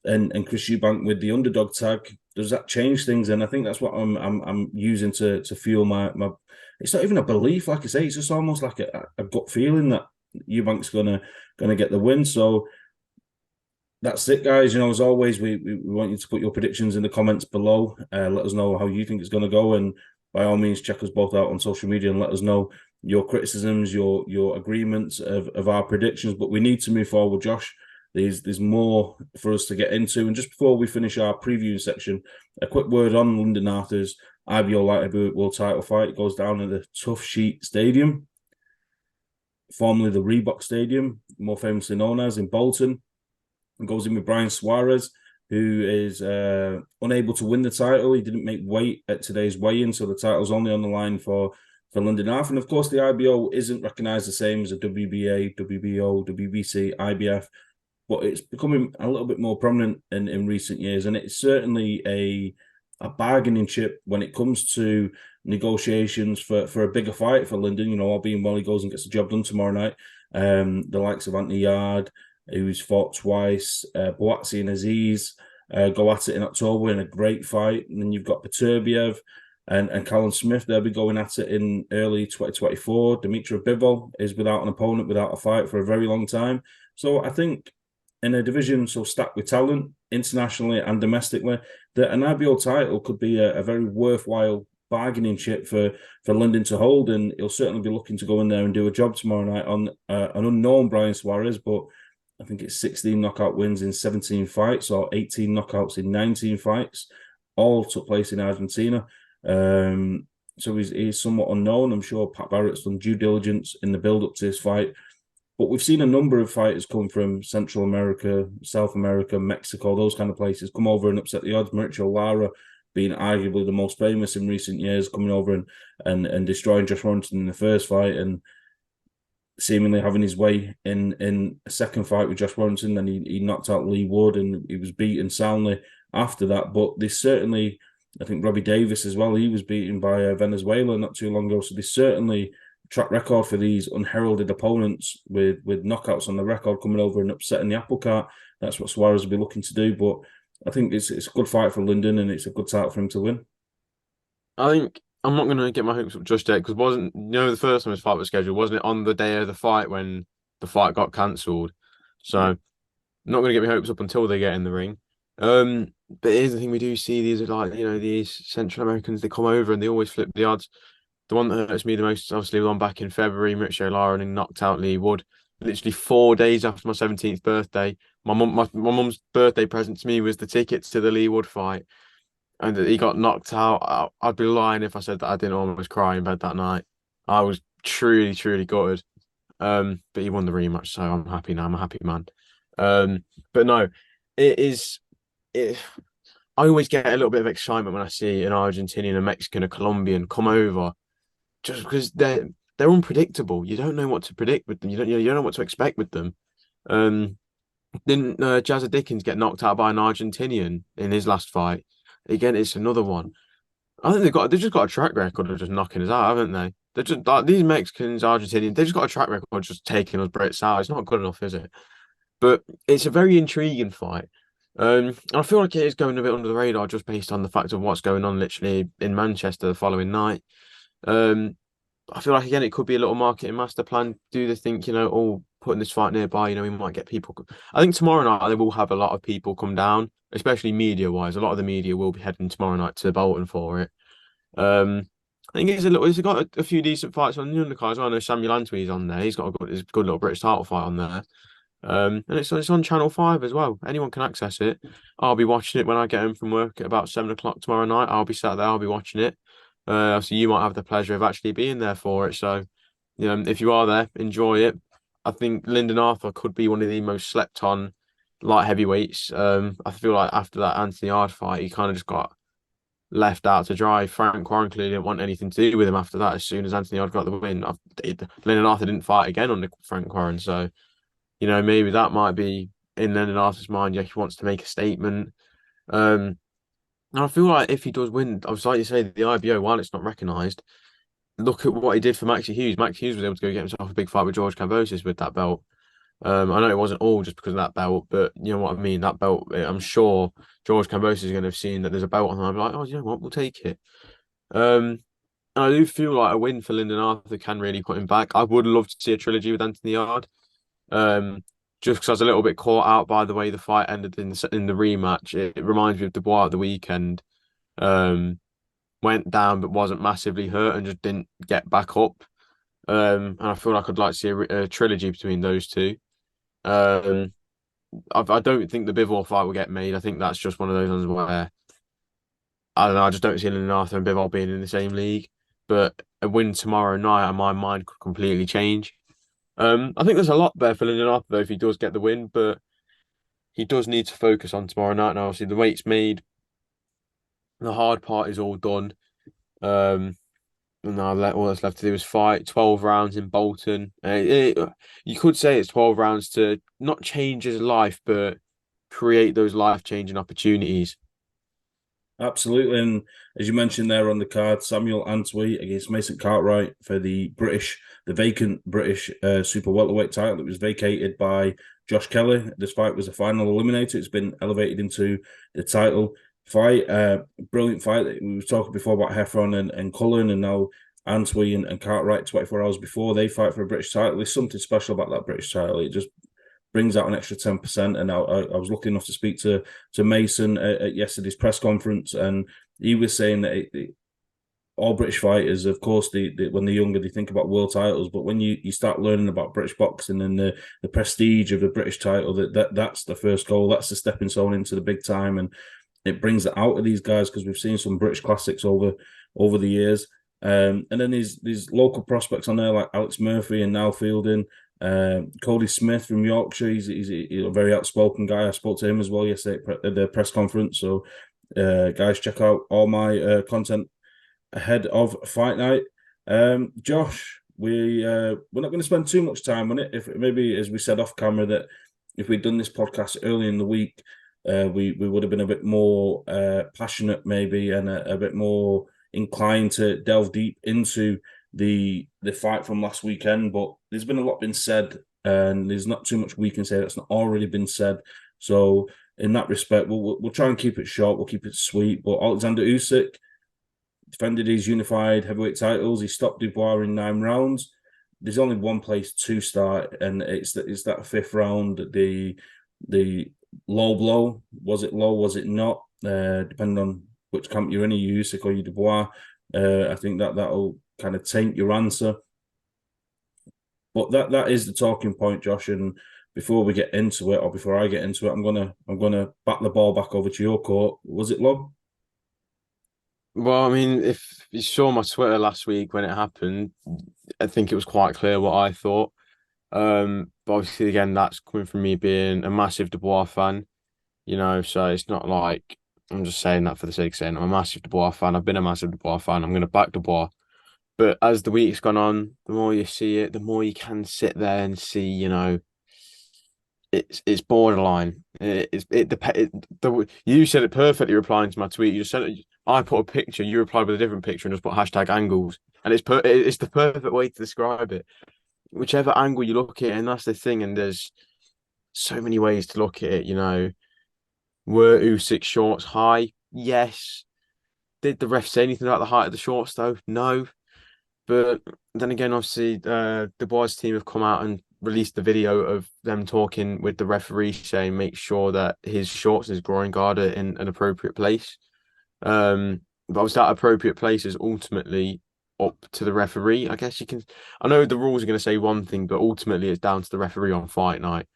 and Chris Eubank with the underdog tag, does that change things? And I think that's what I'm using to fuel my. It's not even a belief, like I say. It's just almost like a gut feeling that Eubank's gonna get the win. So that's it, guys. You know, as always, we want you to put your predictions in the comments below. Let us know how you think it's gonna go, and by all means, check us both out on social media and let us know your criticisms, your agreements of our predictions. But we need to move forward, Josh. There's more for us to get into. And just before we finish our preview section, a quick word on Lyndon Arthur's IBO Light Heavyweight World title fight. It goes down at the Tough Sheet Stadium, formerly the Reebok Stadium, more famously known as, in Bolton. And goes in with Brian Suarez, who is unable to win the title. He didn't make weight at today's weigh-in, so the title's only on the line for Lyndon Arthur. And of course, the IBO isn't recognised the same as a WBA, WBO, WBC, IBF, but it's becoming a little bit more prominent in recent years. And it's certainly a bargaining chip when it comes to negotiations for a bigger fight for Lyndon. You know, all being well, he goes and gets the job done tomorrow night. The likes of Anthony Yard, who's fought twice, Boatsy and Aziz go at it in October in a great fight. And then you've got Peterbiev and Callum Smith. They'll be going at it in early 2024. Dmitry Bivol is without an opponent, without a fight for a very long time. So I think in a division so stacked with talent, internationally and domestically, that an IBO title could be a very worthwhile bargaining chip for Lyndon to hold. And he'll certainly be looking to go in there and do a job tomorrow night on an unknown Brian Suarez, but I think it's 16 knockout wins in 17 fights, or 18 knockouts in 19 fights. All took place in Argentina. so he's somewhat unknown. I'm sure Pat Barrett's done due diligence in the build-up to this fight. But we've seen a number of fighters come from Central America, South America, Mexico, those kind of places, come over and upset the odds. Mauricio Lara being arguably the most famous in recent years, coming over and destroying Josh Warrington in the first fight and seemingly having his way in a second fight with Josh Warrington. Then he knocked out Lee Wood and he was beaten soundly after that. But there's certainly, I think Robbie Davis as well, he was beaten by Venezuela not too long ago. So there's certainly track record for these unheralded opponents with knockouts on the record, coming over and upsetting the apple cart. That's what Suarez will be looking to do. But I think it's a good fight for Lyndon and it's a good title for him to win. I think I'm not going to get my hopes up just yet because wasn't the first time his fight was scheduled, wasn't it on the day of the fight when the fight got cancelled? So I'm not going to get my hopes up until they get in the ring. But here's the thing: we do see these these Central Americans. They come over and they always flip the odds. The one that hurts me the most is obviously the one back in February, Mauricio Lara, and knocked out Lee Wood. Literally 4 days after my 17th birthday. My mum's birthday present to me was the tickets to the Lee Wood fight. And he got knocked out. I'd be lying if I said that I didn't almost cry in bed that night. I was truly, truly gutted. But he won the rematch, so I'm happy now. I'm a happy man. But no, it is. I always get a little bit of excitement when I see an Argentinian, a Mexican, a Colombian come over, just because they're unpredictable. You don't know what to predict with them. You don't know what to expect with them. Didn't Jazza Dickens get knocked out by an Argentinian in his last fight? Again, it's another one. I think they've just got a track record of just knocking us out, haven't they? They're just like these Mexicans, Argentinians. They've just got a track record of just taking us Brits out. It's not good enough, is it? But it's a very intriguing fight. I feel like it is going a bit under the radar just based on the fact of what's going on literally in Manchester the following night. I feel like again it could be a little marketing master plan. Do they think putting this fight nearby, we might get people. I think tomorrow night they will have a lot of people come down, especially media wise. A lot of the media will be heading tomorrow night to Bolton for it. I think it's got a few decent fights on the undercard as well. I know Samuel Antwi's on there. He's got a good little British title fight on there. And it's on Channel 5 as well. Anyone can access it. I'll be watching it when I get home from work at about 7 o'clock tomorrow night. I'll be sat there. I'll be watching it. So you might have the pleasure of actually being there for it. So, if you are there, enjoy it. I think Lyndon Arthur could be one of the most slept on light heavyweights. I feel like after that Anthony Ard fight, he kind of just got left out to dry. Frank Warren clearly didn't want anything to do with him after that. As soon as Anthony Ard got the win, Lyndon Arthur didn't fight again under Frank Warren. So, maybe that might be in Lyndon Arthur's mind. Yeah, he wants to make a statement. And I feel like if he does win, obviously, like you say, the IBO, while it's not recognised, look at what he did for Maxi Hughes. Maxi Hughes was able to go get himself a big fight with George Kambosos with that belt. I know it wasn't all just because of that belt, but you know what I mean? That belt, I'm sure George Kambosos is going to have seen that there's a belt on him. I'm like, oh, you know what? We'll take it. And I do feel like a win for Lyndon Arthur can really put him back. I would love to see a trilogy with Anthony Yard. Just because I was a little bit caught out by the way the fight ended in the rematch. It reminds me of Dubois at the weekend. Went down but wasn't massively hurt and just didn't get back up. And I feel like I'd like to see a trilogy between those two. I don't think the Bivol fight will get made. I think that's just one of those ones where I don't know. I just don't see Lyndon Arthur and Bivol being in the same league. But a win tomorrow night, and my mind could completely change. I think there's a lot there for Lyndon Arthur though if he does get the win, but he does need to focus on tomorrow night. Now, obviously, the weight's made. The hard part is all done. And now all that's left to do is fight 12 rounds in Bolton. You could say it's 12 rounds to not change his life, but create those life-changing opportunities. Absolutely. And as you mentioned there on the card, Samuel Antwi against Mason Cartwright for the vacant British super welterweight title. It was vacated by Josh Kelly. This fight was a final eliminator. It's been elevated into the title fight. Brilliant fight. We were talking before about Heffron and Cullen, and now Antwi and Cartwright 24 hours before they fight for a British title. There's something special about that British title. It just brings out an extra 10%. And I was lucky enough to speak to Mason at yesterday's press conference, and he was saying that all British fighters, of course, when they're younger, they think about world titles, but when you start learning about British boxing and the prestige of the British title, that's the first goal, that's the stepping stone into the big time, and it brings it out of these guys because we've seen some British classics over the years. And then there's local prospects on there like Alex Murphy and Niall Fielding. Cody Smith from Yorkshire. He's a very outspoken guy. I spoke to him as well yesterday at the press conference. So, guys, check out all my content ahead of fight night. Josh, we're not going to spend too much time on it. If maybe, as we said off camera, that if we'd done this podcast early in the week, we would have been a bit more passionate, maybe, and a bit more inclined to delve deep into the fight from last weekend. But there's been a lot been said, and there's not too much we can say that's not already been said. So in that respect, we'll try and keep it short. We'll keep it sweet. But Oleksandr Usyk defended his unified heavyweight titles. He stopped Dubois in 9 rounds. There's only one place to start, and it's that 5th round. The low blow, was it low? Was it not? Depending on which camp you're in, you Usyk or you Dubois. I think that'll kind of taint your answer. But that is the talking point, Josh. And before we get into it, or before I get into it, I'm gonna bat the ball back over to your court. Was it low? Well, I mean, if you saw my Twitter last week when it happened, I think it was quite clear what I thought. But obviously, again, that's coming from me being a massive Dubois fan, so it's not like I'm just saying that for the sake of saying I'm a massive Dubois fan. I've been a massive Dubois fan. I'm going to back Dubois. But as the week's gone on, the more you see it, the more you can sit there and see, it's borderline. You said it perfectly replying to my tweet. You just said it, I put a picture, you replied with a different picture and just put hashtag angles. And it's the perfect way to describe it. Whichever angle you look at it, and that's the thing, and there's so many ways to look at it, Were Usyk's shorts high? Yes. Did the ref say anything about the height of the shorts though? No. But then again, obviously, Dubois' team have come out and released the video of them talking with the referee saying make sure that his shorts and his groin guard are in an appropriate place. But obviously that appropriate place is ultimately up to the referee. I guess I know the rules are going to say one thing, but ultimately it's down to the referee on fight night.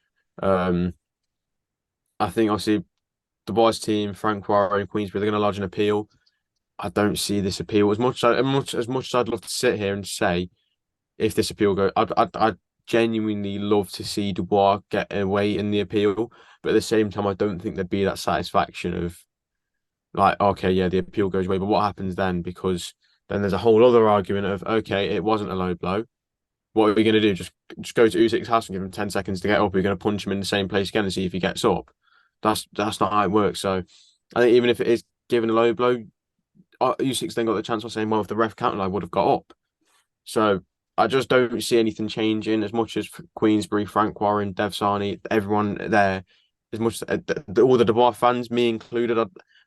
I think obviously Dubois' team, Frank Warren and Queensbury, they're going to lodge an appeal. I don't see this appeal as much as I'd love to sit here and say if this appeal goes, I'd genuinely love to see Dubois get away in the appeal, but at the same time, I don't think there'd be that satisfaction of like, okay, yeah, the appeal goes away, but what happens then? Because then there's a whole other argument of, okay, it wasn't a low blow. What are we going to do? Just go to Usyk's house and give him 10 seconds to get up? We're going to punch him in the same place again and see if he gets up. That's not how it works. So I think even if it is given a low blow, Usyk's then got the chance of saying, well, if the ref counted, I would have got up. So I just don't see anything changing as much as Queensbury, Frank Warren, Dev Sarni, everyone there, as much as all the Dubois fans, me included,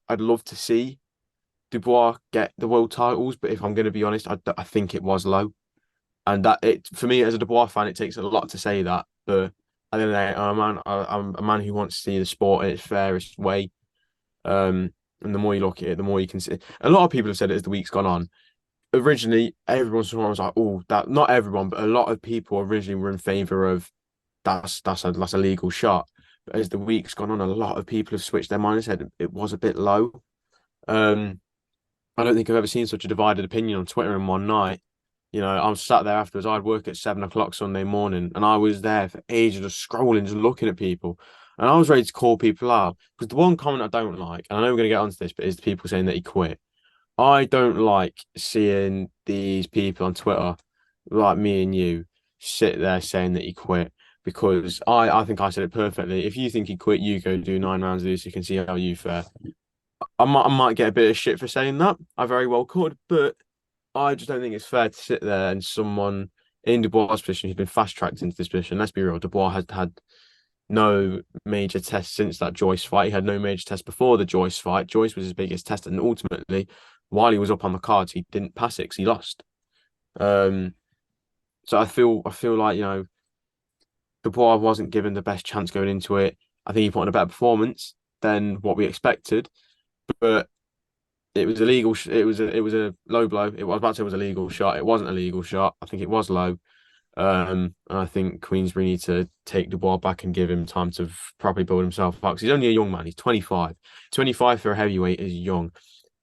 I'd love to see Dubois get the world titles. But if I'm going to be honest, I think it was low. And for me as a Dubois fan, it takes a lot to say that. But at the end of the day, I'm a man who wants to see the sport in its fairest way. And the more you look at it, the more you can see. A lot of people have said it as the week's gone on. Originally, everyone was like, "Oh, that." Not everyone, but a lot of people originally were in favour of that's a legal shot. But as the week's gone on, a lot of people have switched their mind and said it was a bit low. I don't think I've ever seen such a divided opinion on Twitter in one night. I was sat there afterwards. I'd work at 7 o'clock Sunday morning, and I was there for ages, just scrolling, just looking at people. And I was ready to call people out because the one comment I don't like, and I know we're going to get onto this, but is the people saying that he quit. I don't like seeing these people on Twitter, like me and you, sit there saying that he quit because I think I said it perfectly. If you think he quit, you go do 9 rounds of this. You can see how you fare. I might get a bit of shit for saying that. I very well could, but I just don't think it's fair to sit there and someone in Dubois' position who's been fast tracked into this position. Let's be real, Dubois has had no major tests since that Joyce fight. He had no major tests before the Joyce fight. Joyce was his biggest test, and ultimately, while he was up on the cards, he didn't pass it because he lost. So I feel like Dubois wasn't given the best chance going into it. I think he put on a better performance than what we expected, but it was illegal. It was a low blow. I was about to say it was a legal shot. It wasn't a legal shot. I think it was low. And I think Queensbury need to take Dubois back and give him time to properly build himself up because he's only a young man. He's 25. 25 for a heavyweight is young.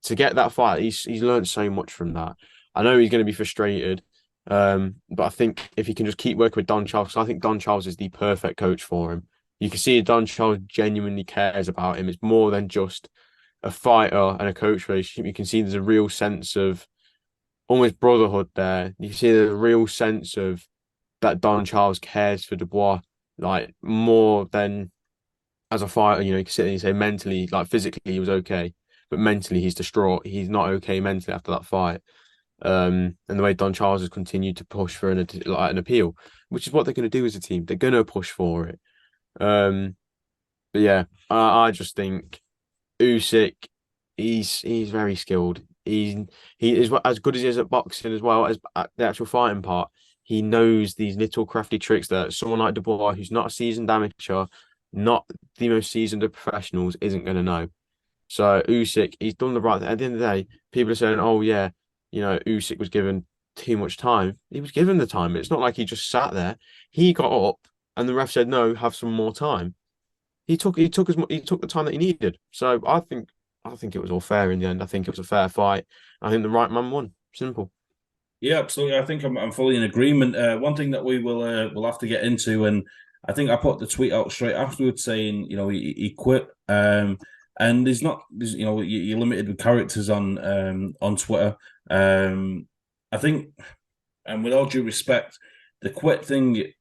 To get that fight, he's learned so much from that. I know he's going to be frustrated, but I think if he can just keep working with Don Charles, 'cause I think Don Charles is the perfect coach for him. You can see Don Charles genuinely cares about him. It's more than just a fighter and a coach relationship. You can see there's a real sense of almost brotherhood there. You can see there's a real sense of that Don Charles cares for Dubois, like more than as a fighter. You know, you can sit there and say mentally, like physically, he was okay, but mentally, he's distraught. He's not okay mentally after that fight. And the way Don Charles has continued to push for an appeal, which is what they're going to do as a team. They're going to push for it. Um, but yeah, I just think Usyk, he's very skilled. He is as good as he is at boxing as well as at the actual fighting part. He knows these little crafty tricks that someone like Dubois, who's not a seasoned amateur, not the most seasoned of professionals, isn't going to know. So Usyk, he's done the right thing. At the end of the day, people are saying, "Oh yeah, Usyk was given too much time." He was given the time. It's not like he just sat there. He got up, and the ref said, "No, have some more time." He took the time that he needed. So I think it was all fair in the end. I think it was a fair fight. I think the right man won. Simple. Yeah, absolutely. I think I'm fully in agreement. One thing that we'll have to get into, and I think I put the tweet out straight afterwards saying, he quit. And you're limited with characters on Twitter. I think, and with all due respect, the quit thing.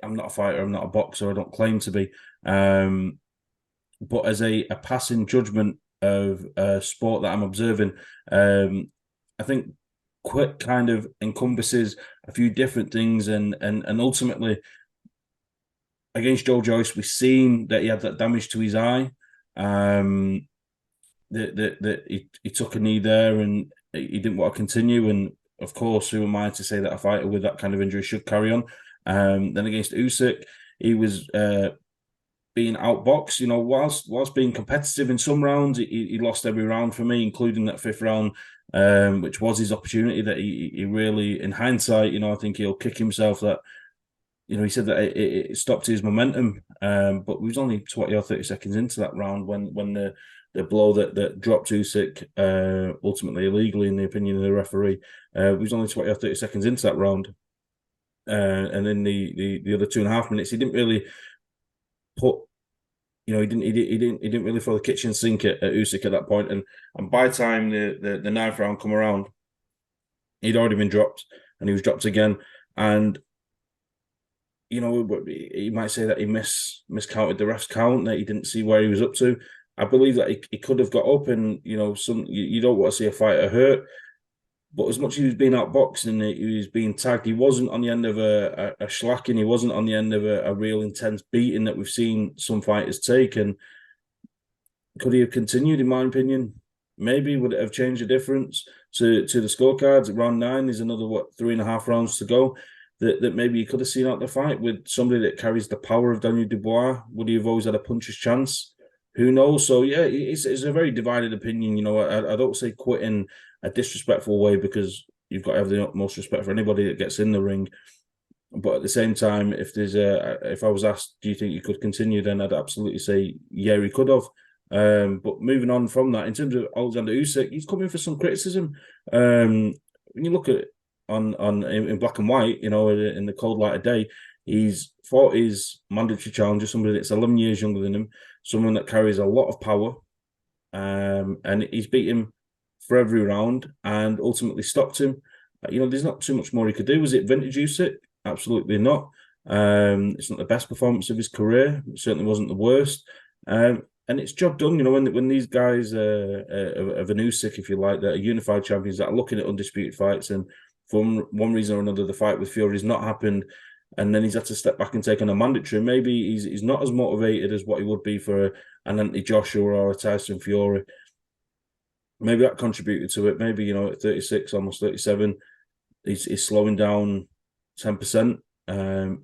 I'm not a fighter. I'm not a boxer. I don't claim to be. But as a passing judgment of a sport that I'm observing, I think quit kind of encompasses a few different things, and ultimately against Joe Joyce, we've seen that he had that damage to his eye. That he took a knee there and he didn't want to continue. And of course, who am I to say that a fighter with that kind of injury should carry on? Then against Usyk, he was being outboxed. Whilst being competitive in some rounds, he lost every round for me, including that fifth round, which was his opportunity. That he really, in hindsight, I think he'll kick himself that. He said that it stopped his momentum, but we was only 20 or 30 seconds into that round when the blow that dropped Usyk ultimately illegally, in the opinion of the referee, we was only 20 or 30 seconds into that round, and in the other 2.5 minutes, he didn't really put. He didn't really throw the kitchen sink at Usyk at that point, and by the time the ninth round come around, he'd already been dropped, and he was dropped again, and. He might say that he miscounted the ref's count, that he didn't see where he was up to. I believe that he could have got up, and you don't want to see a fighter hurt. But as much as he was being outboxed and he was being tagged, he wasn't on the end of a shellacking. He wasn't on the end of a real intense beating that we've seen some fighters take. And could he have continued? In my opinion, maybe. Would it have changed the difference to the scorecards? Round 9 is another 3.5 rounds to go. That maybe he could have seen out the fight with somebody that carries the power of Daniel Dubois. Would he have always had a puncher's chance? Who knows? So yeah, it's a very divided opinion. I don't say quit in a disrespectful way, because you've got to have the utmost respect for anybody that gets in the ring. But at the same time, if I was asked, do you think you could continue? Then I'd absolutely say yeah, he could have. But moving on from that, in terms of Oleksandr Usyk, he's coming for some criticism. When you look at it, in black and white, in the cold light of day, he's fought his mandatory challenger, somebody that's 11 years younger than him, someone that carries a lot of power, and he's beat him for every round and ultimately stopped him. There's not too much more he could do. Was it vintage Usyk? Absolutely not. It's not the best performance of his career. It certainly wasn't the worst. And it's job done. When these guys of an Usyk, if you like, that are unified champions, that are looking at undisputed fights, and for one reason or another, the fight with Fury has not happened, and then he's had to step back and take on a mandatory. Maybe he's not as motivated as what he would be for an Anthony Joshua or a Tyson Fury. Maybe that contributed to it. Maybe, at 36, almost 37, he's slowing down 10%.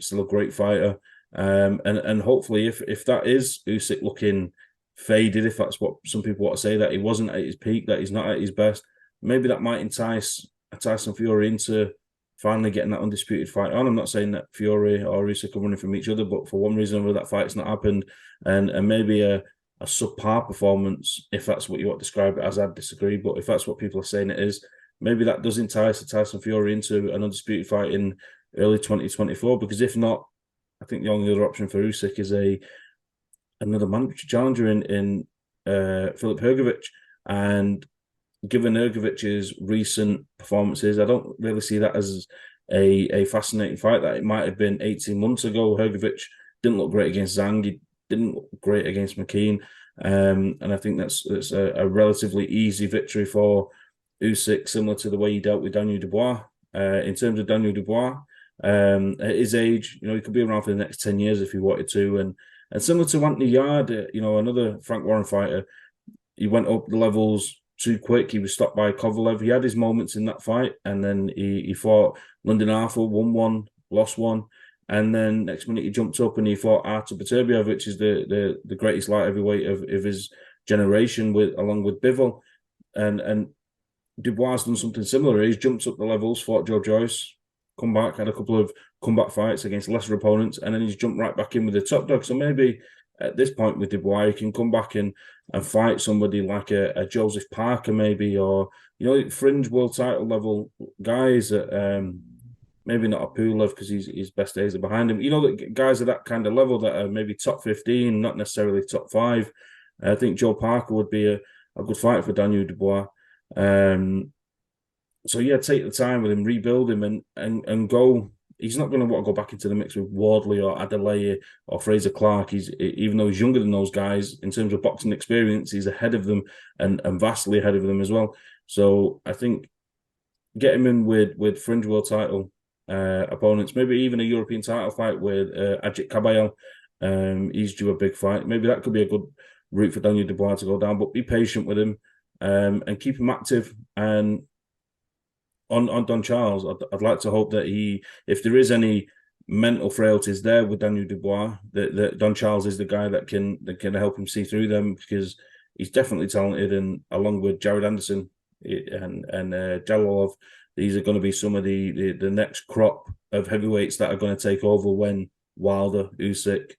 Still a great fighter. And hopefully, if that is Usyk looking faded, if that's what some people want to say, that he wasn't at his peak, that he's not at his best, maybe that might entice Tyson Fury into finally getting that undisputed fight on. I'm not saying that Fury or Usyk are running from each other, but for one reason or another, that fight's not happened, and maybe a subpar performance, if that's what you want to describe it as. I'd disagree, but if that's what people are saying it is, maybe that does entice Tyson Fury into an undisputed fight in early 2024. Because if not, I think the only other option for Usyk is another mandatory challenger in Filip Hrgovic. And given Hrgovic's recent performances, I don't really see that as a fascinating fight that it might have been 18 months ago. Hrgovic didn't look great against Zhang. He didn't look great against McKean. And I think that's a relatively easy victory for Usyk, similar to the way he dealt with Daniel Dubois. In terms of Daniel Dubois, at his age, he could be around for the next 10 years if he wanted to. And similar to Anthony Yard, another Frank Warren fighter, he went up the levels too quick. He was stopped by Kovalev. He had his moments in that fight, and then he fought Lyndon Arthur, won one, lost one. And then next minute he jumped up and he fought Artur Beterbiev, which is the greatest light heavyweight of his generation, along with Bivol. And Dubois has done something similar. He's jumped up the levels, fought Joe Joyce, come back, had a couple of comeback fights against lesser opponents, and then he's jumped right back in with the top dog. So maybe at this point with Dubois, he can come back and fight somebody like a Joseph Parker, maybe, or fringe world title level guys that maybe not a Pulev because his best days are behind him. The guys at that kind of level that are maybe top 15, not necessarily top 5. I think Joe Parker would be a good fight for Daniel Dubois. So yeah, take the time with him, rebuild him, and go. He's not going to want to go back into the mix with Wardley or Adeleye or Fraser Clark. Even though he's younger than those guys in terms of boxing experience, he's ahead of them and vastly ahead of them as well. So I think get him in with fringe world title opponents, maybe even a European title fight with Ajit Kabayel. He's due a big fight. Maybe that could be a good route for Daniel Dubois to go down, but be patient with him and keep him active. And on Don Charles, I'd like to hope that if there is any mental frailties there with Daniel Dubois, that Don Charles is the guy that can help him see through them, because he's definitely talented, and along with Jared Anderson and Jalolov, these are going to be some of the next crop of heavyweights that are going to take over when Wilder, Usyk,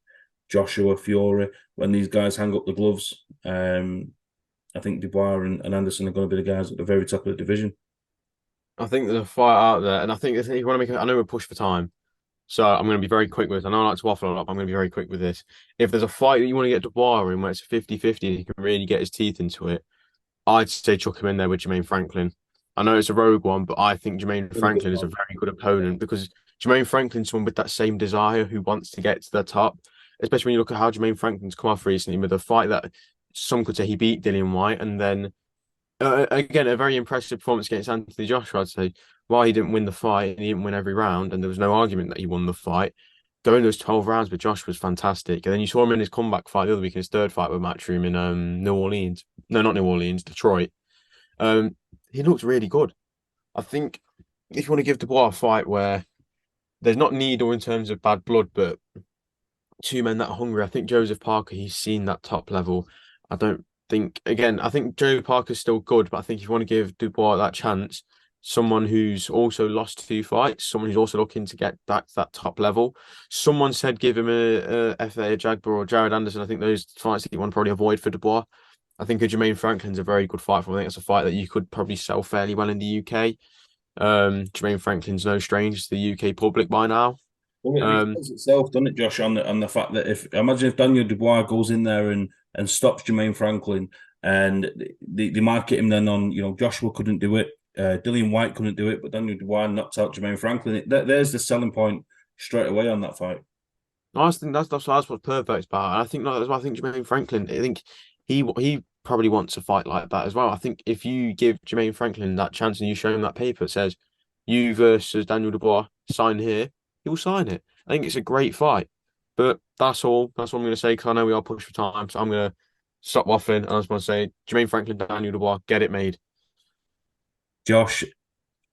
Joshua, Fury, when these guys hang up the gloves. I think Dubois and Anderson are going to be the guys at the very top of the division. I think there's a fight out there, and I think if you want to make I know we're pushed for time, so I'm going to be very quick with this. I know I like to waffle a lot, but I'm going to be very quick with this. If there's a fight that you want to get Dubois in where it's 50-50 and he can really get his teeth into it, I'd say chuck him in there with Jermaine Franklin. I know it's a rogue one, but I think Jermaine Franklin is a very good opponent, because Jermaine Franklin's someone with that same desire who wants to get to the top, especially when you look at how Jermaine Franklin's come off recently with a fight that some could say he beat Dillian Whyte, and then again, a very impressive performance against Anthony Joshua, I'd say. While he didn't win the fight and he didn't win every round, and there was no argument that he won the fight, going those 12 rounds with Josh was fantastic. And then you saw him in his comeback fight the other week, in his third fight with Matchroom in New Orleans. No, not New Orleans, Detroit. He looked really good. I think if you want to give Dubois a fight where there's not needle in terms of bad blood, but two men that are hungry, I think Joseph Parker, he's seen that top level. I think Joe Parker's still good, but I think if you want to give Dubois that chance, someone who's also lost 2 fights, someone who's also looking to get back to that top level. Someone said give him a FA, a Jagba, or Jared Anderson. I think those fights that you want to probably avoid for Dubois. I think a Jermaine Franklin's a very good fight for him. I think it's a fight that you could probably sell fairly well in the UK. Jermaine Franklin's no stranger to the UK public by now. Well, it sells itself, doesn't it, Josh, on the fact that imagine if Daniel Dubois goes in there and stops Jermaine Franklin, and they market him then on, Joshua couldn't do it, Dillian Whyte couldn't do it, but Daniel Dubois knocked out Jermaine Franklin. There's the selling point straight away on that fight. I think that's what's perfect about it. I think that's why I think Jermaine Franklin, I think he probably wants a fight like that as well. I think if you give Jermaine Franklin that chance and you show him that paper that says you versus Daniel Dubois, sign here, he will sign it. I think it's a great fight. But that's all. That's what I'm going to say, because I know we are pushed for time. So I'm going to stop waffling. And I just want to say, Jermaine Franklin, Daniel Dubois, get it made. Josh,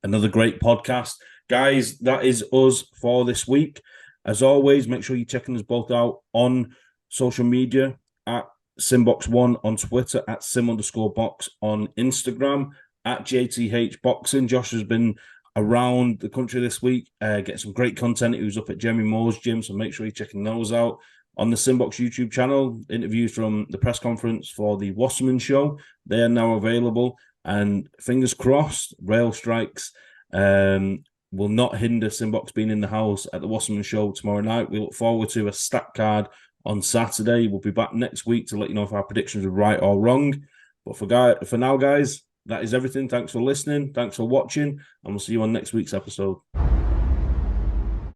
another great podcast. Guys, that is us for this week. As always, make sure you're checking us both out on social media at Simbox1 on Twitter, at Sim_box on Instagram, at JTH Boxing. Josh has been around the country this week, getting some great content. He was up at Jeremy Moore's gym, so make sure you're checking those out. On the Simbox YouTube channel, interviews from the press conference for the Wasserman show, they are now available. And fingers crossed, rail strikes will not hinder Simbox being in the house at the Wasserman show tomorrow night. We look forward to a stat card on Saturday. We'll be back next week to let you know if our predictions are right or wrong. But for now, guys, that is everything. Thanks for listening. Thanks for watching. And we'll see you on next week's episode.